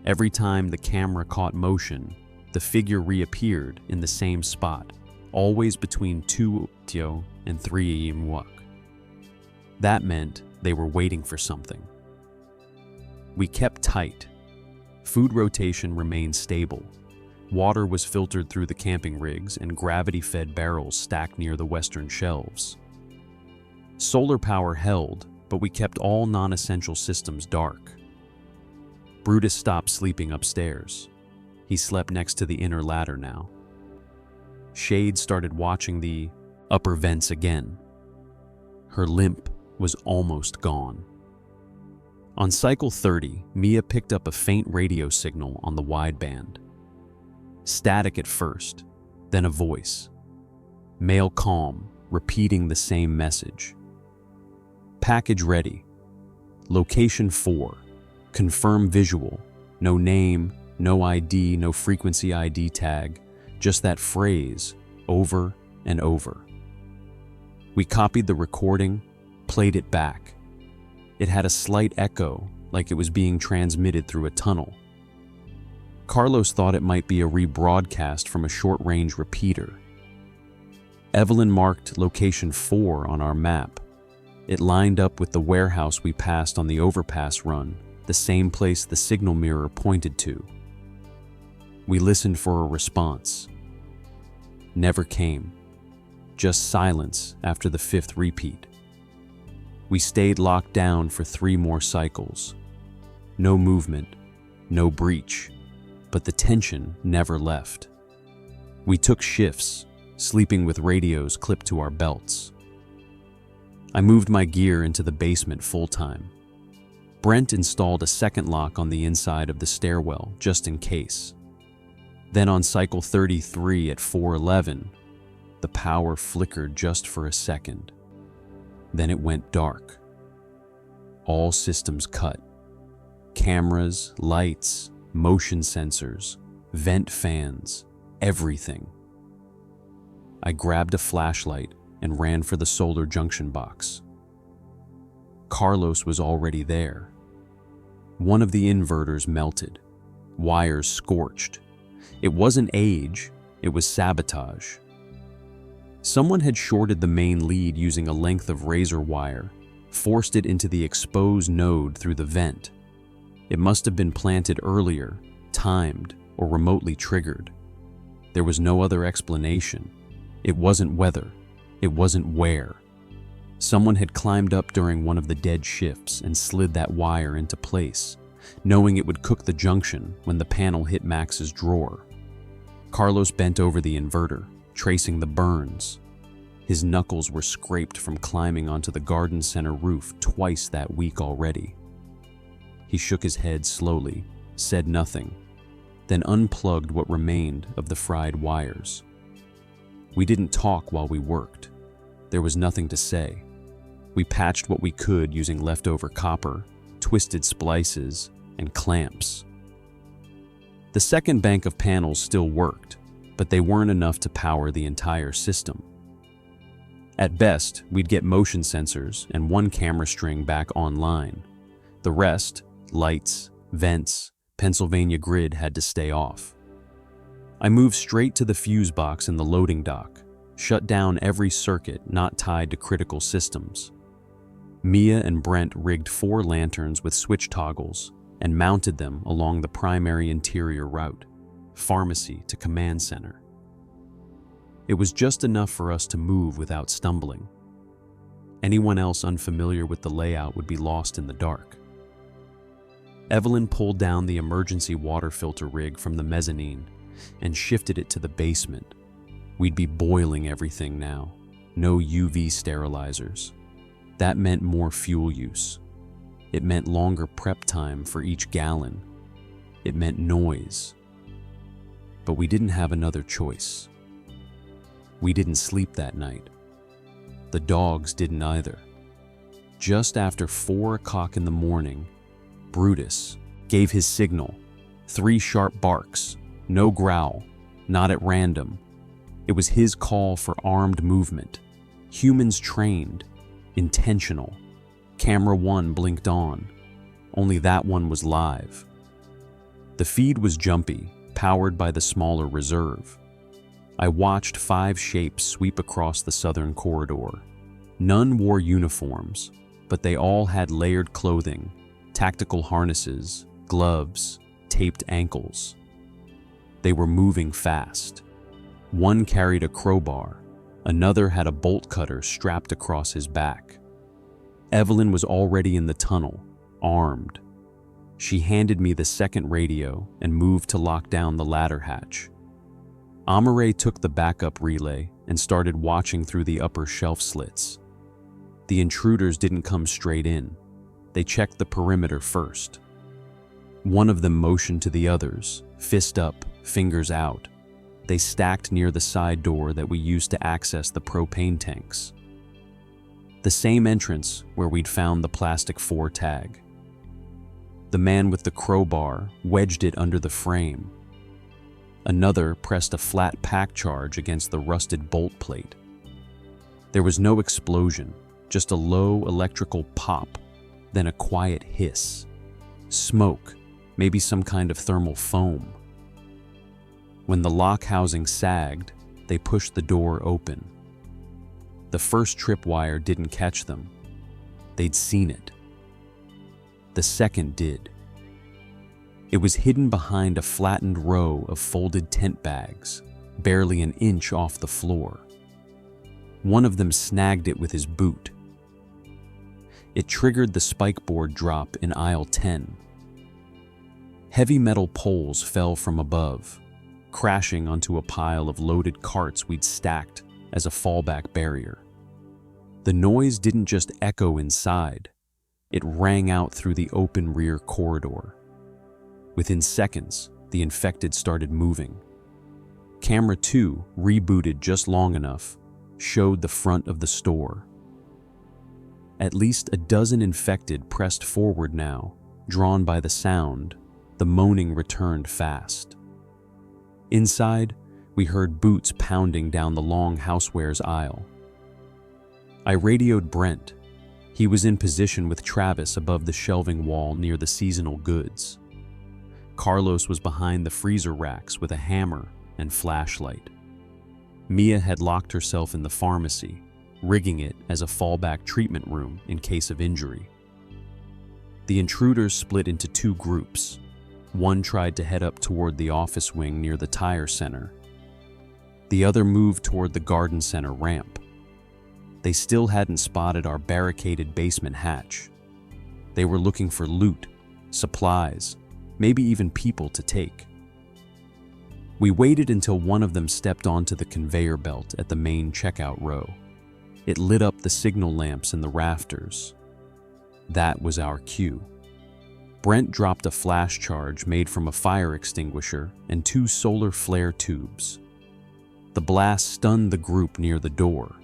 Every time the camera caught motion, the figure reappeared in the same spot, always between 2 and 3 mwak. That meant they were waiting for something. We kept tight. Food rotation remained stable. Water was filtered through the camping rigs and gravity-fed barrels stacked near the western shelves. Solar power held, but we kept all non-essential systems dark. Brutus stopped sleeping upstairs. He slept next to the inner ladder now. Shade started watching the upper vents again. Her limp was almost gone. On cycle 30, Mia picked up a faint radio signal on the wideband. Static at first, then a voice. Male calm, repeating the same message. Package ready. Location 4. Confirm visual. No name, no ID, no frequency ID tag. Just that phrase, over and over. We copied the recording, played it back. It had a slight echo, like it was being transmitted through a tunnel. Carlos thought it might be a rebroadcast from a short-range repeater. Evelyn marked location 4 on our map. It lined up with the warehouse we passed on the overpass run, the same place the signal mirror pointed to. We listened for a response. Never came. Just silence after the 5th repeat. We stayed locked down for 3 more cycles. No movement, no breach, but the tension never left. We took shifts, sleeping with radios clipped to our belts. I moved my gear into the basement full-time. Brent installed a second lock on the inside of the stairwell, just in case. Then on cycle 33 at 4:11, the power flickered just for a second. Then it went dark. All systems cut. Cameras, lights, motion sensors, vent fans, everything. I grabbed a flashlight and ran for the solar junction box. Carlos was already there. One of the inverters melted, wires scorched. It wasn't age, it was sabotage. Someone had shorted the main lead using a length of razor wire, forced it into the exposed node through the vent. It must have been planted earlier, timed, or remotely triggered. There was no other explanation. It wasn't whether, it wasn't where. Someone had climbed up during one of the dead shifts and slid that wire into place, knowing it would cook the junction when the panel hit Max's drawer. Carlos bent over the inverter, tracing the burns. His knuckles were scraped from climbing onto the garden center roof twice that week already. He shook his head slowly, said nothing, then unplugged what remained of the fried wires. We didn't talk while we worked. There was nothing to say. We patched what we could using leftover copper, twisted splices, and clamps. The second bank of panels still worked, but they weren't enough to power the entire system. At best, we'd get motion sensors and one camera string back online. The rest, lights, vents, Pennsylvania grid, had to stay off. I moved straight to the fuse box in the loading dock, shut down every circuit not tied to critical systems. Mia and Brent rigged 4 lanterns with switch toggles and mounted them along the primary interior route, pharmacy to command center. It was just enough for us to move without stumbling. Anyone else unfamiliar with the layout would be lost in the dark. Evelyn pulled down the emergency water filter rig from the mezzanine and shifted it to the basement. We'd be boiling everything now, no UV sterilizers. That meant more fuel use. It meant longer prep time for each gallon. It meant noise. But we didn't have another choice. We didn't sleep that night. The dogs didn't either. Just after 4 o'clock in the morning, Brutus gave his signal. 3 sharp barks, no growl, not at random. It was his call for armed movement. Humans trained, intentional. Camera 1 blinked on. Only that one was live. The feed was jumpy, powered by the smaller reserve. I watched 5 shapes sweep across the southern corridor. None wore uniforms, but they all had layered clothing, tactical harnesses, gloves, taped ankles. They were moving fast. One carried a crowbar, another had a bolt cutter strapped across his back. Evelyn was already in the tunnel, armed. She handed me the second radio and moved to lock down the ladder hatch. Amare took the backup relay and started watching through the upper shelf slits. The intruders didn't come straight in. They checked the perimeter first. One of them motioned to the others, fist up, fingers out. They stacked near the side door that we used to access the propane tanks. The same entrance where we'd found the plastic 4 tag. The man with the crowbar wedged it under the frame. Another pressed a flat pack charge against the rusted bolt plate. There was no explosion, just a low electrical pop, then a quiet hiss. Smoke, maybe some kind of thermal foam. When the lock housing sagged, they pushed the door open. The first tripwire didn't catch them. They'd seen it. The second did. It was hidden behind a flattened row of folded tent bags, barely an inch off the floor. One of them snagged it with his boot. It triggered the spike board drop in aisle 10. Heavy metal poles fell from above, crashing onto a pile of loaded carts we'd stacked as a fallback barrier. The noise didn't just echo inside, it rang out through the open rear corridor. Within seconds, the infected started moving. Camera 2, rebooted just long enough, showed the front of the store. At least a dozen infected pressed forward now, drawn by the sound. The moaning returned fast. Inside, we heard boots pounding down the long housewares aisle. I radioed Brent. He was in position with Travis above the shelving wall near the seasonal goods. Carlos was behind the freezer racks with a hammer and flashlight. Mia had locked herself in the pharmacy, rigging it as a fallback treatment room in case of injury. The intruders split into two groups. One tried to head up toward the office wing near the tire center. The other moved toward the garden center ramp. They still hadn't spotted our barricaded basement hatch. They were looking for loot, supplies, maybe even people to take. We waited until one of them stepped onto the conveyor belt at the main checkout row. It lit up the signal lamps in the rafters. That was our cue. Brent dropped a flash charge made from a fire extinguisher and 2 solar flare tubes. The blast stunned the group near the door.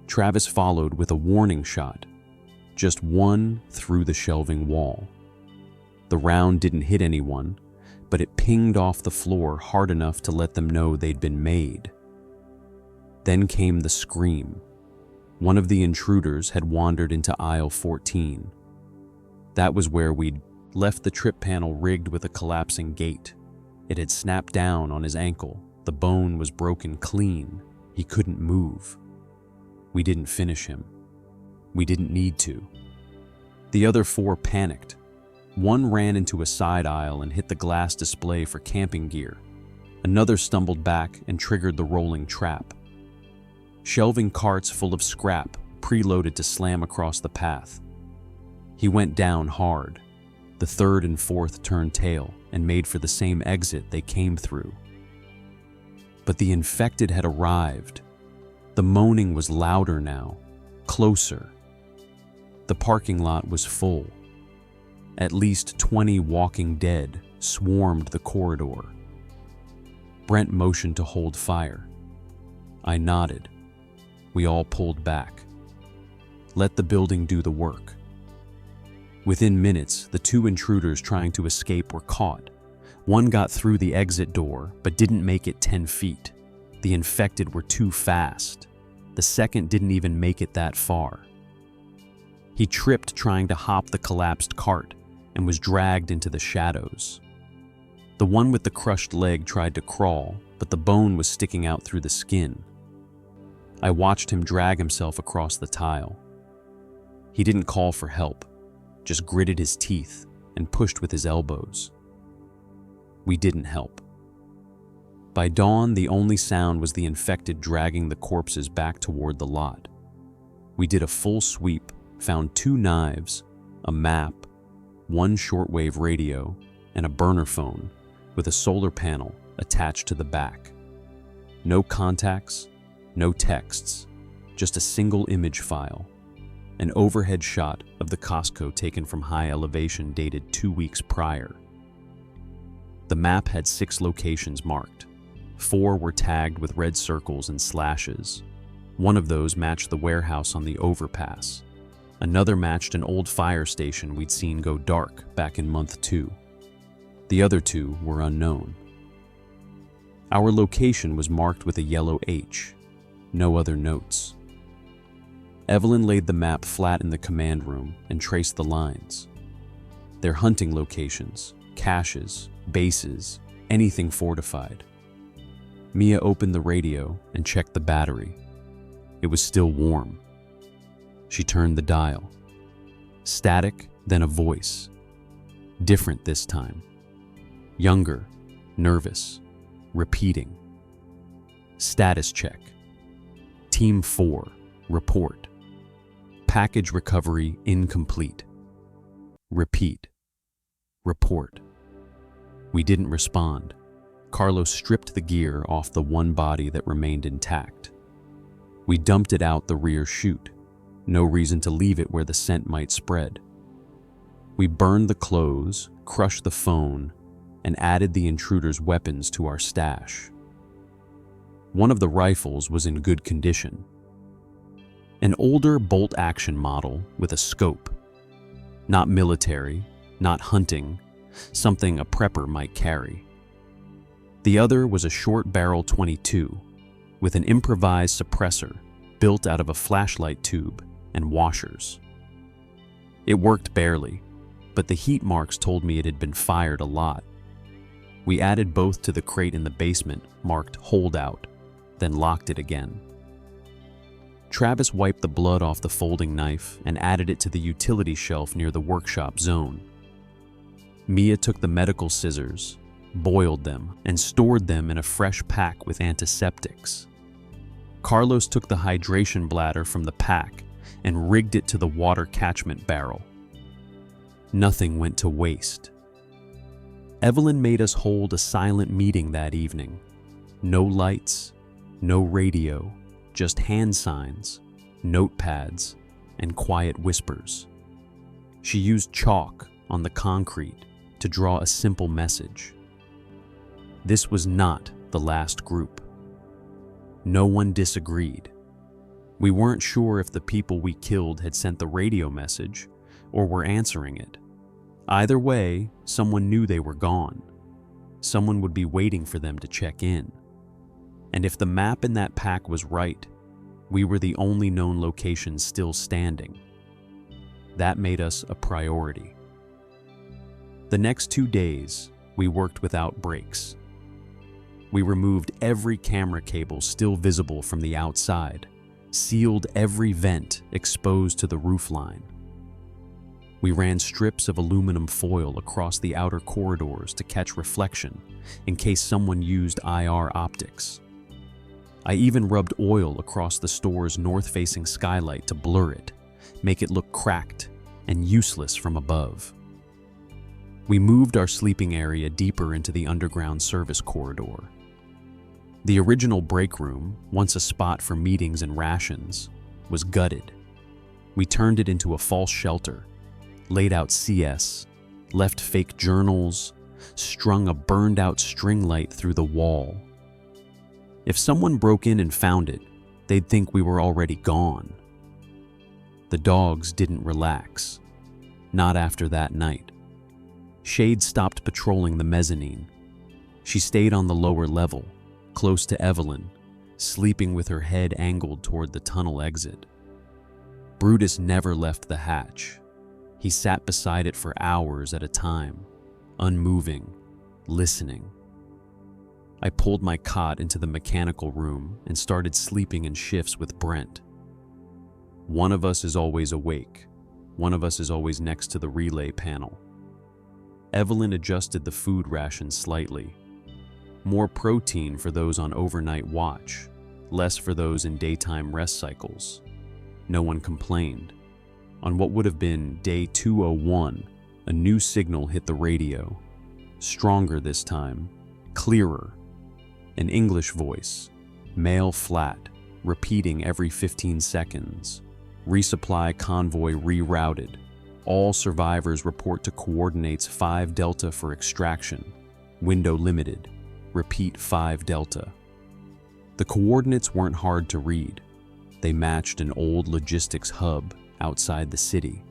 Travis followed with a warning shot, just one through the shelving wall. The round didn't hit anyone, but it pinged off the floor hard enough to let them know they'd been made. Then came the scream. One of the intruders had wandered into aisle 14. That was where we'd left the trip panel rigged with a collapsing gate. It had snapped down on his ankle. The bone was broken clean. He couldn't move. We didn't finish him. We didn't need to. The other 4 panicked. One ran into a side aisle and hit the glass display for camping gear. Another stumbled back and triggered the rolling trap. Shelving carts full of scrap, preloaded to slam across the path. He went down hard. The 3rd and 4th turned tail and made for the same exit they came through. But the infected had arrived. The moaning was louder now, closer. The parking lot was full. At least 20 walking dead swarmed the corridor. Brent motioned to hold fire. I nodded. We all pulled back. Let the building do the work. Within minutes, the 2 intruders trying to escape were caught. One got through the exit door, but didn't make it 10 feet. The infected were too fast. The second didn't even make it that far. He tripped trying to hop the collapsed cart and was dragged into the shadows. The one with the crushed leg tried to crawl, but the bone was sticking out through the skin. I watched him drag himself across the tile. He didn't call for help, just gritted his teeth and pushed with his elbows. We didn't help. By dawn, the only sound was the infected dragging the corpses back toward the lot. We did a full sweep, found 2 knives, a map, 1 shortwave radio, and a burner phone with a solar panel attached to the back. No contacts, no texts, just a single image file. An overhead shot of the Costco taken from high elevation dated 2 weeks prior. The map had 6 locations marked. 4 were tagged with red circles and slashes. One of those matched the warehouse on the overpass. Another matched an old fire station we'd seen go dark back in month 2. The other 2 were unknown. Our location was marked with a yellow H. No other notes. Evelyn laid the map flat in the command room and traced the lines. Their hunting locations, caches, bases, anything fortified. Mia opened the radio and checked the battery. It was still warm. She turned the dial. Static, then a voice. Different this time. Younger, nervous, repeating. Status check. Team 4, report. Package recovery incomplete. Repeat. Report. We didn't respond. Carlos stripped the gear off the one body that remained intact. We dumped it out the rear chute. No reason to leave it where the scent might spread. We burned the clothes, crushed the phone, and added the intruder's weapons to our stash. One of the rifles was in good condition. An older bolt-action model with a scope. Not military, not hunting, something a prepper might carry. The other was a short-barrel .22 with an improvised suppressor built out of a flashlight tube and washers. It worked barely, but the heat marks told me it had been fired a lot. We added both to the crate in the basement marked "Holdout," then locked it again. Travis wiped the blood off the folding knife and added it to the utility shelf near the workshop zone. Mia took the medical scissors, boiled them, and stored them in a fresh pack with antiseptics. Carlos took the hydration bladder from the pack and rigged it to the water catchment barrel. Nothing went to waste. Evelyn made us hold a silent meeting that evening. No lights, no radio, just hand signs, notepads, and quiet whispers. She used chalk on the concrete to draw a simple message. This was not the last group. No one disagreed. We weren't sure if the people we killed had sent the radio message or were answering it. Either way, someone knew they were gone. Someone would be waiting for them to check in. And if the map in that pack was right, we were the only known location still standing. That made us a priority. The next 2 days, we worked without breaks. We removed every camera cable still visible from the outside, sealed every vent exposed to the roofline. We ran strips of aluminum foil across the outer corridors to catch reflection in case someone used IR optics. I even rubbed oil across the store's north-facing skylight to blur it, make it look cracked and useless from above. We moved our sleeping area deeper into the underground service corridor. The original break room, once a spot for meetings and rations, was gutted. We turned it into a false shelter, laid out CS, left fake journals, strung a burned-out string light through the wall. If someone broke in and found it, they'd think we were already gone. The dogs didn't relax, not after that night. Shade stopped patrolling the mezzanine. She stayed on the lower level, close to Evelyn, sleeping with her head angled toward the tunnel exit. Brutus never left the hatch. He sat beside it for hours at a time, unmoving, listening. I pulled my cot into the mechanical room and started sleeping in shifts with Brent. One of us is always awake. One of us is always next to the relay panel. Evelyn adjusted the food ration slightly. More protein for those on overnight watch, less for those in daytime rest cycles. No one complained. On what would have been day 201, a new signal hit the radio. Stronger this time, clearer. An English voice, male flat, repeating every 15 seconds. Resupply convoy rerouted. All survivors report to coordinates 5 Delta for extraction. Window limited. Repeat 5 Delta. The coordinates weren't hard to read. They matched an old logistics hub outside the city.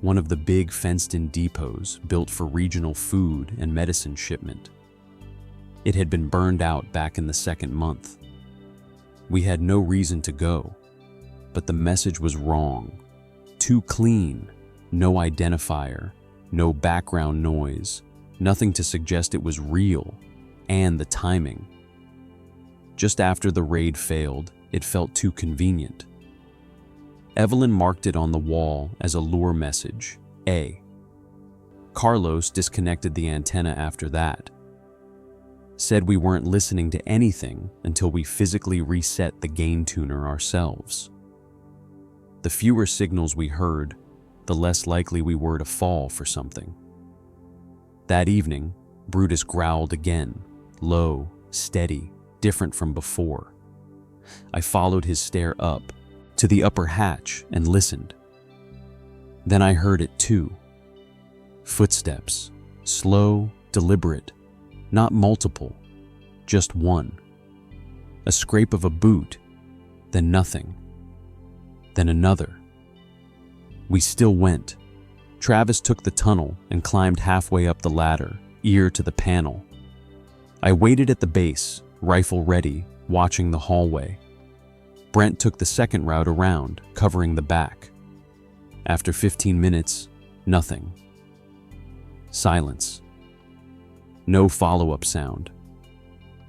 One of the big fenced-in depots built for regional food and medicine shipment. It had been burned out back in the 2nd month. We had no reason to go, but the message was wrong. Too clean, no identifier, no background noise, nothing to suggest it was real, and the timing. Just after the raid failed, it felt too convenient. Evelyn marked it on the wall as a lure message, A. Carlos disconnected the antenna after that. Said we weren't listening to anything until we physically reset the gain tuner ourselves. The fewer signals we heard, the less likely we were to fall for something. That evening, Brutus growled again, low, steady, different from before. I followed his stare up, to the upper hatch, and listened. Then I heard it too. Footsteps, slow, deliberate, not multiple, just one. A scrape of a boot, then nothing, then another. We still went. Travis took the tunnel and climbed halfway up the ladder, ear to the panel. I waited at the base, rifle ready, watching the hallway. Brent took the second route around, covering the back. After 15 minutes, nothing. Silence. No follow-up sound.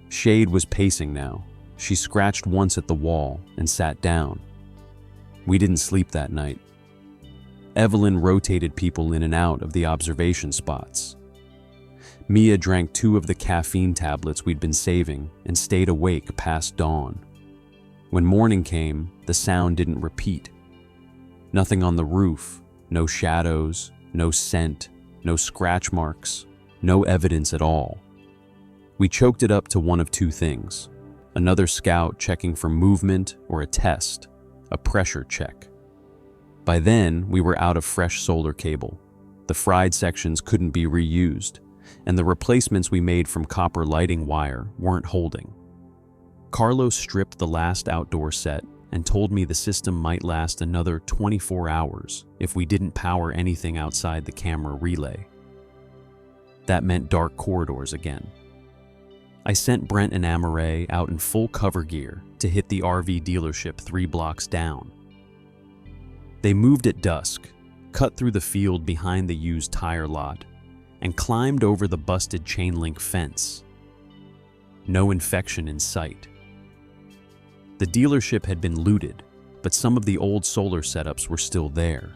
Shade was pacing now. She scratched once at the wall and sat down. We didn't sleep that night. Evelyn rotated people in and out of the observation spots. Mia drank 2 of the caffeine tablets we'd been saving and stayed awake past dawn. When morning came, the sound didn't repeat. Nothing on the roof, no shadows, no scent, no scratch marks, no evidence at all. We choked it up to one of 2 things: another scout checking for movement, or a test, a pressure check. By then, we were out of fresh solar cable. The fried sections couldn't be reused, and the replacements we made from copper lighting wire weren't holding. Carlos stripped the last outdoor set and told me the system might last another 24 hours if we didn't power anything outside the camera relay. That meant dark corridors again. I sent Brent and Amare out in full cover gear to hit the RV dealership 3 blocks down. They moved at dusk, cut through the field behind the used tire lot, and climbed over the busted chain link fence. No infection in sight. The dealership had been looted, but some of the old solar setups were still there.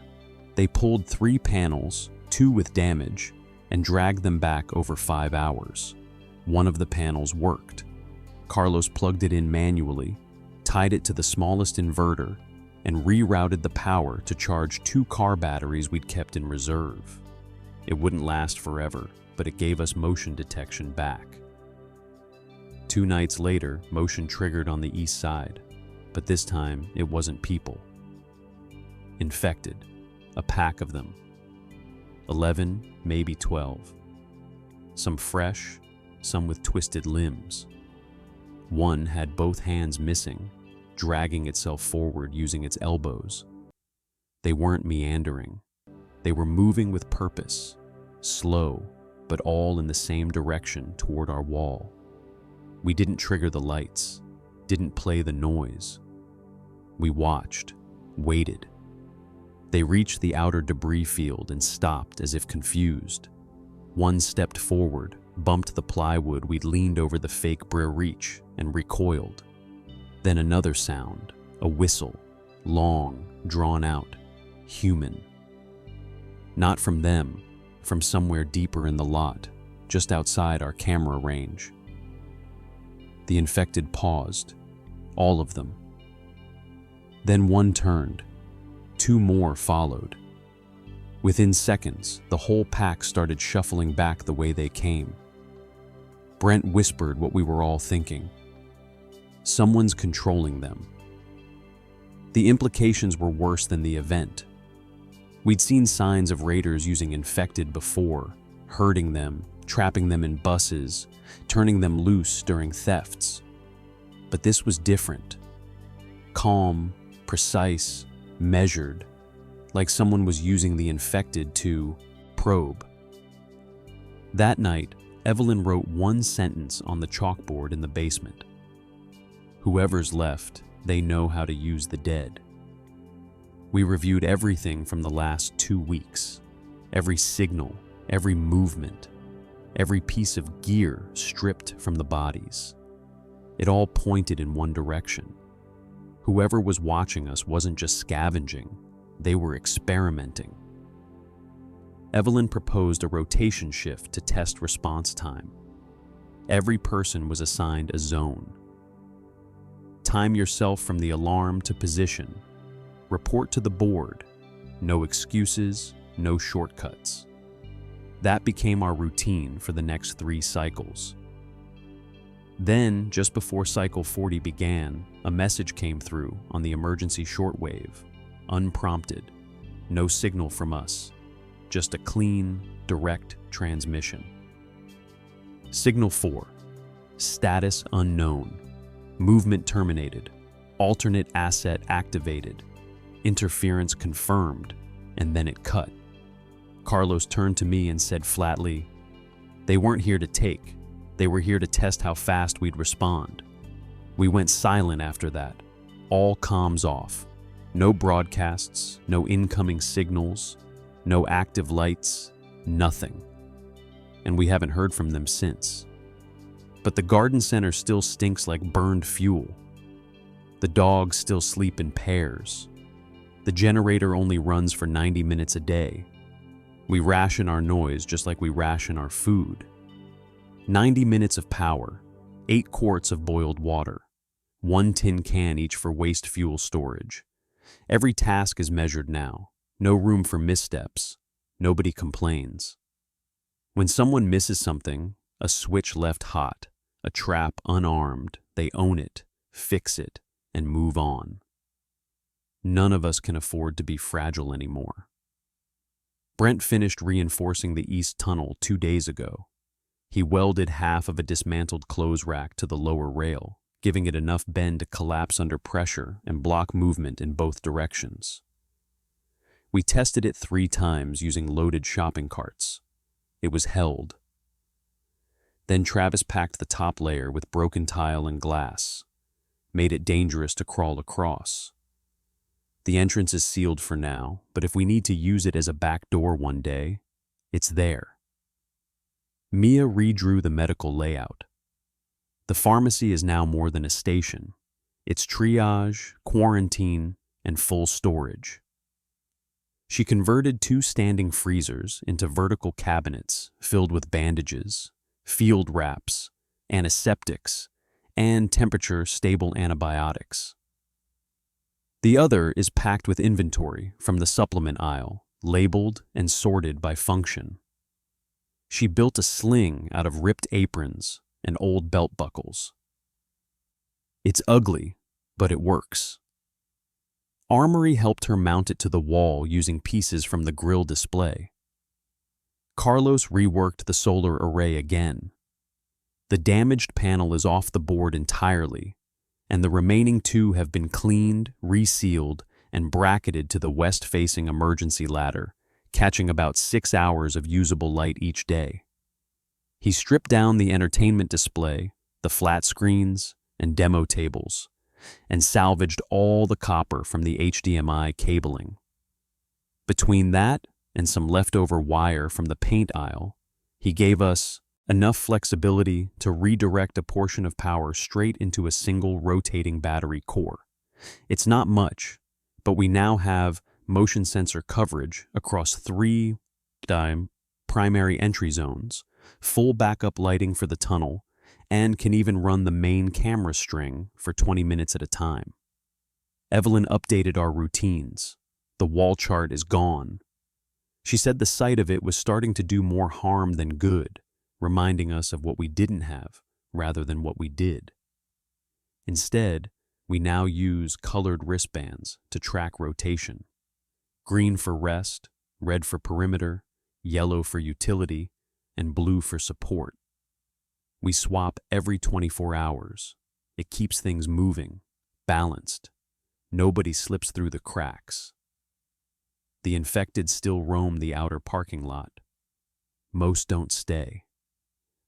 They pulled 3 panels, 2 with damage, and dragged them back over 5 hours. One of the panels worked. Carlos plugged it in manually, tied it to the smallest inverter, and rerouted the power to charge 2 car batteries we'd kept in reserve. It wouldn't last forever, but it gave us motion detection back. 2 nights later, motion triggered on the east side, but this time it wasn't people. Infected, a pack of them. 11, maybe 12. Some fresh, some with twisted limbs. One had both hands missing, dragging itself forward using its elbows. They weren't meandering. They were moving with purpose, slow, but all in the same direction toward our wall. We didn't trigger the lights, didn't play the noise. We watched, waited. They reached the outer debris field and stopped as if confused. One stepped forward, bumped the plywood we'd leaned over the fake Brer Reach, and recoiled. Then another sound, a whistle, long, drawn out, human. Not from them, from somewhere deeper in the lot, just outside our camera range. The infected paused, all of them. Then one turned. 2 more followed. Within seconds, the whole pack started shuffling back the way they came. Brent whispered what we were all thinking. Someone's controlling them. The implications were worse than the event. We'd seen signs of raiders using infected before, herding them, trapping them in buses, turning them loose during thefts. But this was different. Calm, precise, measured, like someone was using the infected to probe. That night, Evelyn wrote 1 sentence on the chalkboard in the basement. Whoever's left, they know how to use the dead. We reviewed everything from the last 2 weeks. Every signal, every movement, every piece of gear stripped from the bodies. It all pointed in one direction. Whoever was watching us wasn't just scavenging, they were experimenting. Evelyn proposed a rotation shift to test response time. Every person was assigned a zone. Time yourself from the alarm to position. Report to the board. No excuses, no shortcuts. That became our routine for the next 3 cycles. Then, just before cycle 40 began, a message came through on the emergency shortwave, unprompted, no signal from us, just a clean, direct transmission. Signal 4, status unknown, movement terminated, alternate asset activated, interference confirmed, and then it cut. Carlos turned to me and said flatly, "They weren't here to take. They were here to test how fast we'd respond." We went silent after that, all comms off. No broadcasts, no incoming signals, no active lights, nothing. And we haven't heard from them since. But the garden center still stinks like burned fuel. The dogs still sleep in pairs. The generator only runs for 90 minutes a day. We ration our noise just like we ration our food. 90 minutes of power, 8 quarts of boiled water, 1 tin can each for waste fuel storage. Every task is measured now. No room for missteps. Nobody complains. When someone misses something, a switch left hot, a trap unarmed, they own it, fix it, and move on. None of us can afford to be fragile anymore. Brent finished reinforcing the east tunnel 2 days ago. He welded half of a dismantled clothes rack to the lower rail, giving it enough bend to collapse under pressure and block movement in both directions. We tested it 3 times using loaded shopping carts. It was held. Then Travis packed the top layer with broken tile and glass, made it dangerous to crawl across. The entrance is sealed for now, but if we need to use it as a back door one day, it's there. Mia redrew the medical layout. The pharmacy is now more than a station. It's triage, quarantine, and full storage. She converted 2 standing freezers into vertical cabinets filled with bandages, field wraps, antiseptics, and temperature-stable antibiotics. The other is packed with inventory from the supplement aisle, labeled and sorted by function. She built a sling out of ripped aprons and old belt buckles. It's ugly, but it works. Armory helped her mount it to the wall using pieces from the grill display. Carlos reworked the solar array again. The damaged panel is off the board entirely, and the remaining 2 have been cleaned, resealed, and bracketed to the west-facing emergency ladder, catching about 6 hours of usable light each day. He stripped down the entertainment display, the flat screens, and demo tables, and salvaged all the copper from the HDMI cabling. Between that and some leftover wire from the paint aisle, he gave us enough flexibility to redirect a portion of power straight into a single rotating battery core. It's not much, but we now have motion sensor coverage across 3 primary entry zones, full backup lighting for the tunnel, and can even run the main camera string for 20 minutes at a time. Evelyn updated our routines. The wall chart is gone. She said the sight of it was starting to do more harm than good, reminding us of what we didn't have rather than what we did. Instead, we now use colored wristbands to track rotation. Green for rest, red for perimeter, yellow for utility, and blue for support. We swap every 24 hours. It keeps things moving, balanced. Nobody slips through the cracks. The infected still roam the outer parking lot. Most don't stay.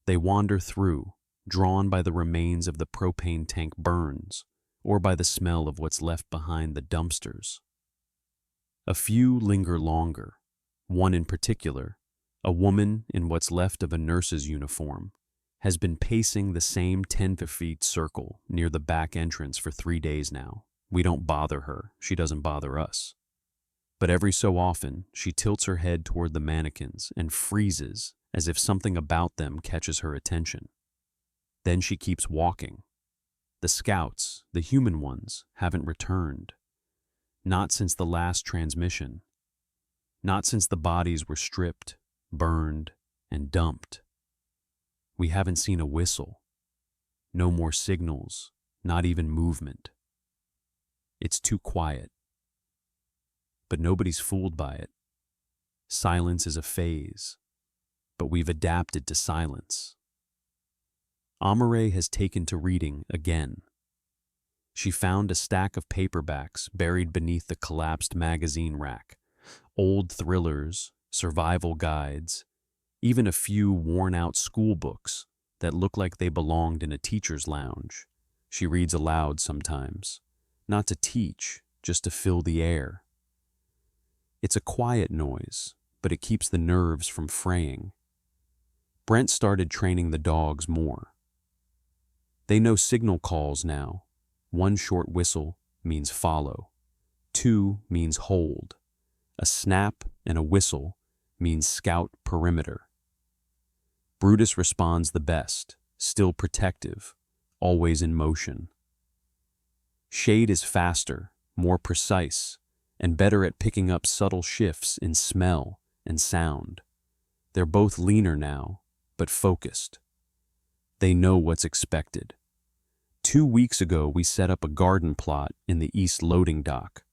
They wander through, drawn by the remains of the propane tank burns, or by the smell of what's left behind the dumpsters. A few linger longer. One in particular, a woman in what's left of a nurse's uniform, has been pacing the same 10 feet circle near the back entrance for 3 days now, We don't bother her, she doesn't bother us. But every so often, she tilts her head toward the mannequins and freezes as if something about them catches her attention. Then she keeps walking. The scouts, the human ones, haven't returned. Not since the last transmission. Not since the bodies were stripped, burned, and dumped. We haven't seen a whistle. No more signals, not even movement. It's too quiet. But nobody's fooled by it. Silence is a phase, but we've adapted to silence. Amare has taken to reading again. She found a stack of paperbacks buried beneath the collapsed magazine rack. Old thrillers, survival guides, even a few worn-out school books that look like they belonged in a teacher's lounge. She reads aloud sometimes, not to teach, just to fill the air. It's a quiet noise, but it keeps the nerves from fraying. Brent started training the dogs more. They know signal calls now. 1 short whistle means follow. 2 means hold. A snap and a whistle means scout perimeter. Brutus responds the best, still protective, always in motion. Shade is faster, more precise, and better at picking up subtle shifts in smell and sound. They're both leaner now, but focused. They know what's expected. 2 weeks ago, we set up a garden plot in the east loading dock.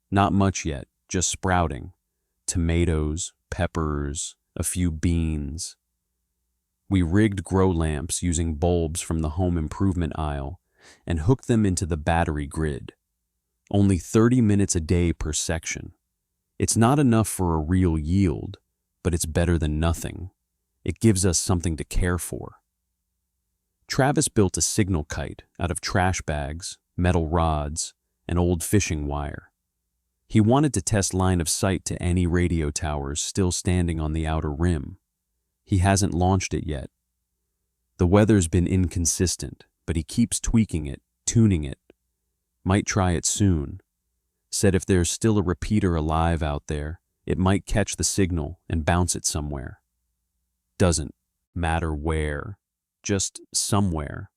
Not much yet, just sprouting. Tomatoes, peppers, a few beans. We rigged grow lamps using bulbs from the home improvement aisle and hooked them into the battery grid. Only 30 minutes a day per section. It's not enough for a real yield, but it's better than nothing. It gives us something to care for. Travis built a signal kite out of trash bags, metal rods, and old fishing wire. He wanted to test line of sight to any radio towers still standing on the outer rim. He hasn't launched it yet. The weather's been inconsistent, but he keeps tweaking it, tuning it. Might try it soon. Said if there's still a repeater alive out there, it might catch the signal and bounce it somewhere. Doesn't matter where, just somewhere.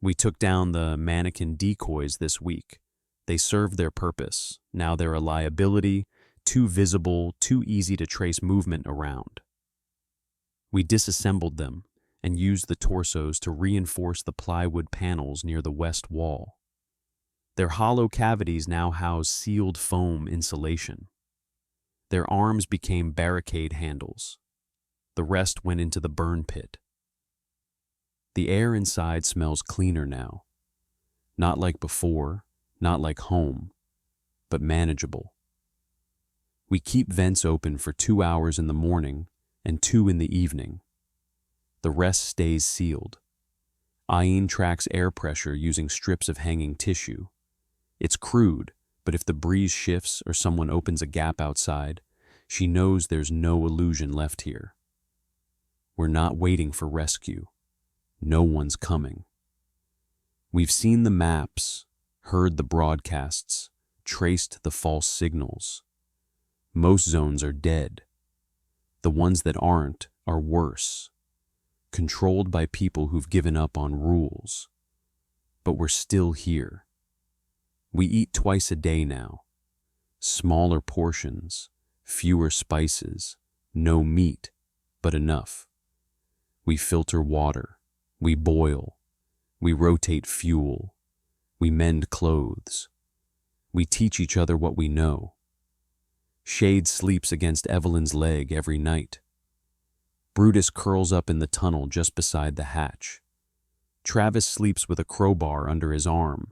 We took down the mannequin decoys this week. They served their purpose. Now they're a liability, too visible, too easy to trace movement around. We disassembled them and used the torsos to reinforce the plywood panels near the west wall. Their hollow cavities now house sealed foam insulation. Their arms became barricade handles. The rest went into the burn pit. The air inside smells cleaner now. Not like before, not like home, but manageable. We keep vents open for 2 hours in the morning and 2 in the evening. The rest stays sealed. Ayin tracks air pressure using strips of hanging tissue. It's crude, but if the breeze shifts or someone opens a gap outside, she knows there's no illusion left here. We're not waiting for rescue. No one's coming. We've seen the maps, heard the broadcasts, traced the false signals. Most zones are dead. The ones that aren't are worse, controlled by people who've given up on rules. But we're still here. We eat twice a day now. Smaller portions, fewer spices, no meat, but enough. We filter water, we boil, we rotate fuel, we mend clothes. We teach each other what we know. Shade sleeps against Evelyn's leg every night. Brutus curls up in the tunnel just beside the hatch. Travis sleeps with a crowbar under his arm.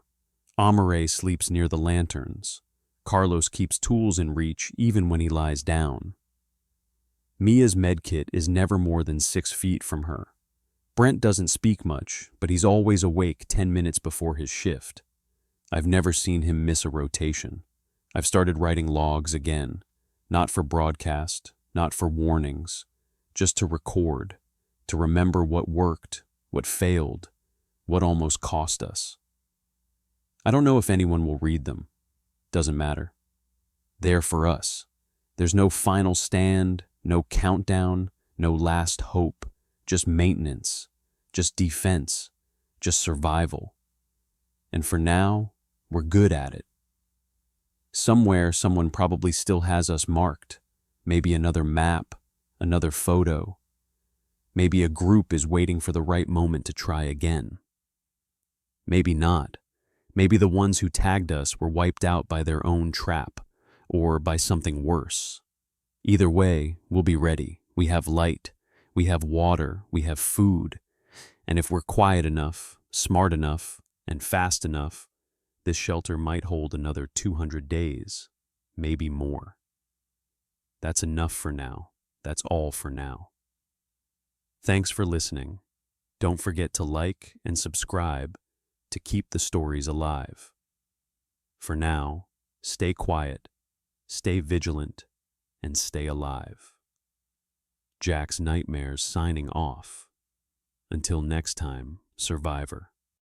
Amare sleeps near the lanterns. Carlos keeps tools in reach even when he lies down. Mia's medkit is never more than 6 feet from her. Brent doesn't speak much, but he's always awake 10 minutes before his shift. I've never seen him miss a rotation. I've started writing logs again, not for broadcast, not for warnings, just to record, to remember what worked, what failed, what almost cost us. I don't know if anyone will read them. Doesn't matter. There for us. There's no final stand, no countdown, no last hope. Just maintenance, just defense, just survival. And for now, we're good at it. Somewhere, someone probably still has us marked. Maybe another map, another photo. Maybe a group is waiting for the right moment to try again. Maybe not. Maybe the ones who tagged us were wiped out by their own trap, or by something worse. Either way, we'll be ready. We have light, we have water, we have food. And if we're quiet enough, smart enough, and fast enough, this shelter might hold another 200 days, maybe more. That's enough for now. That's all for now. Thanks for listening. Don't forget to like and subscribe to keep the stories alive. For now, stay quiet, stay vigilant, and stay alive. Jack's Nightmares signing off. Until next time, Survivor.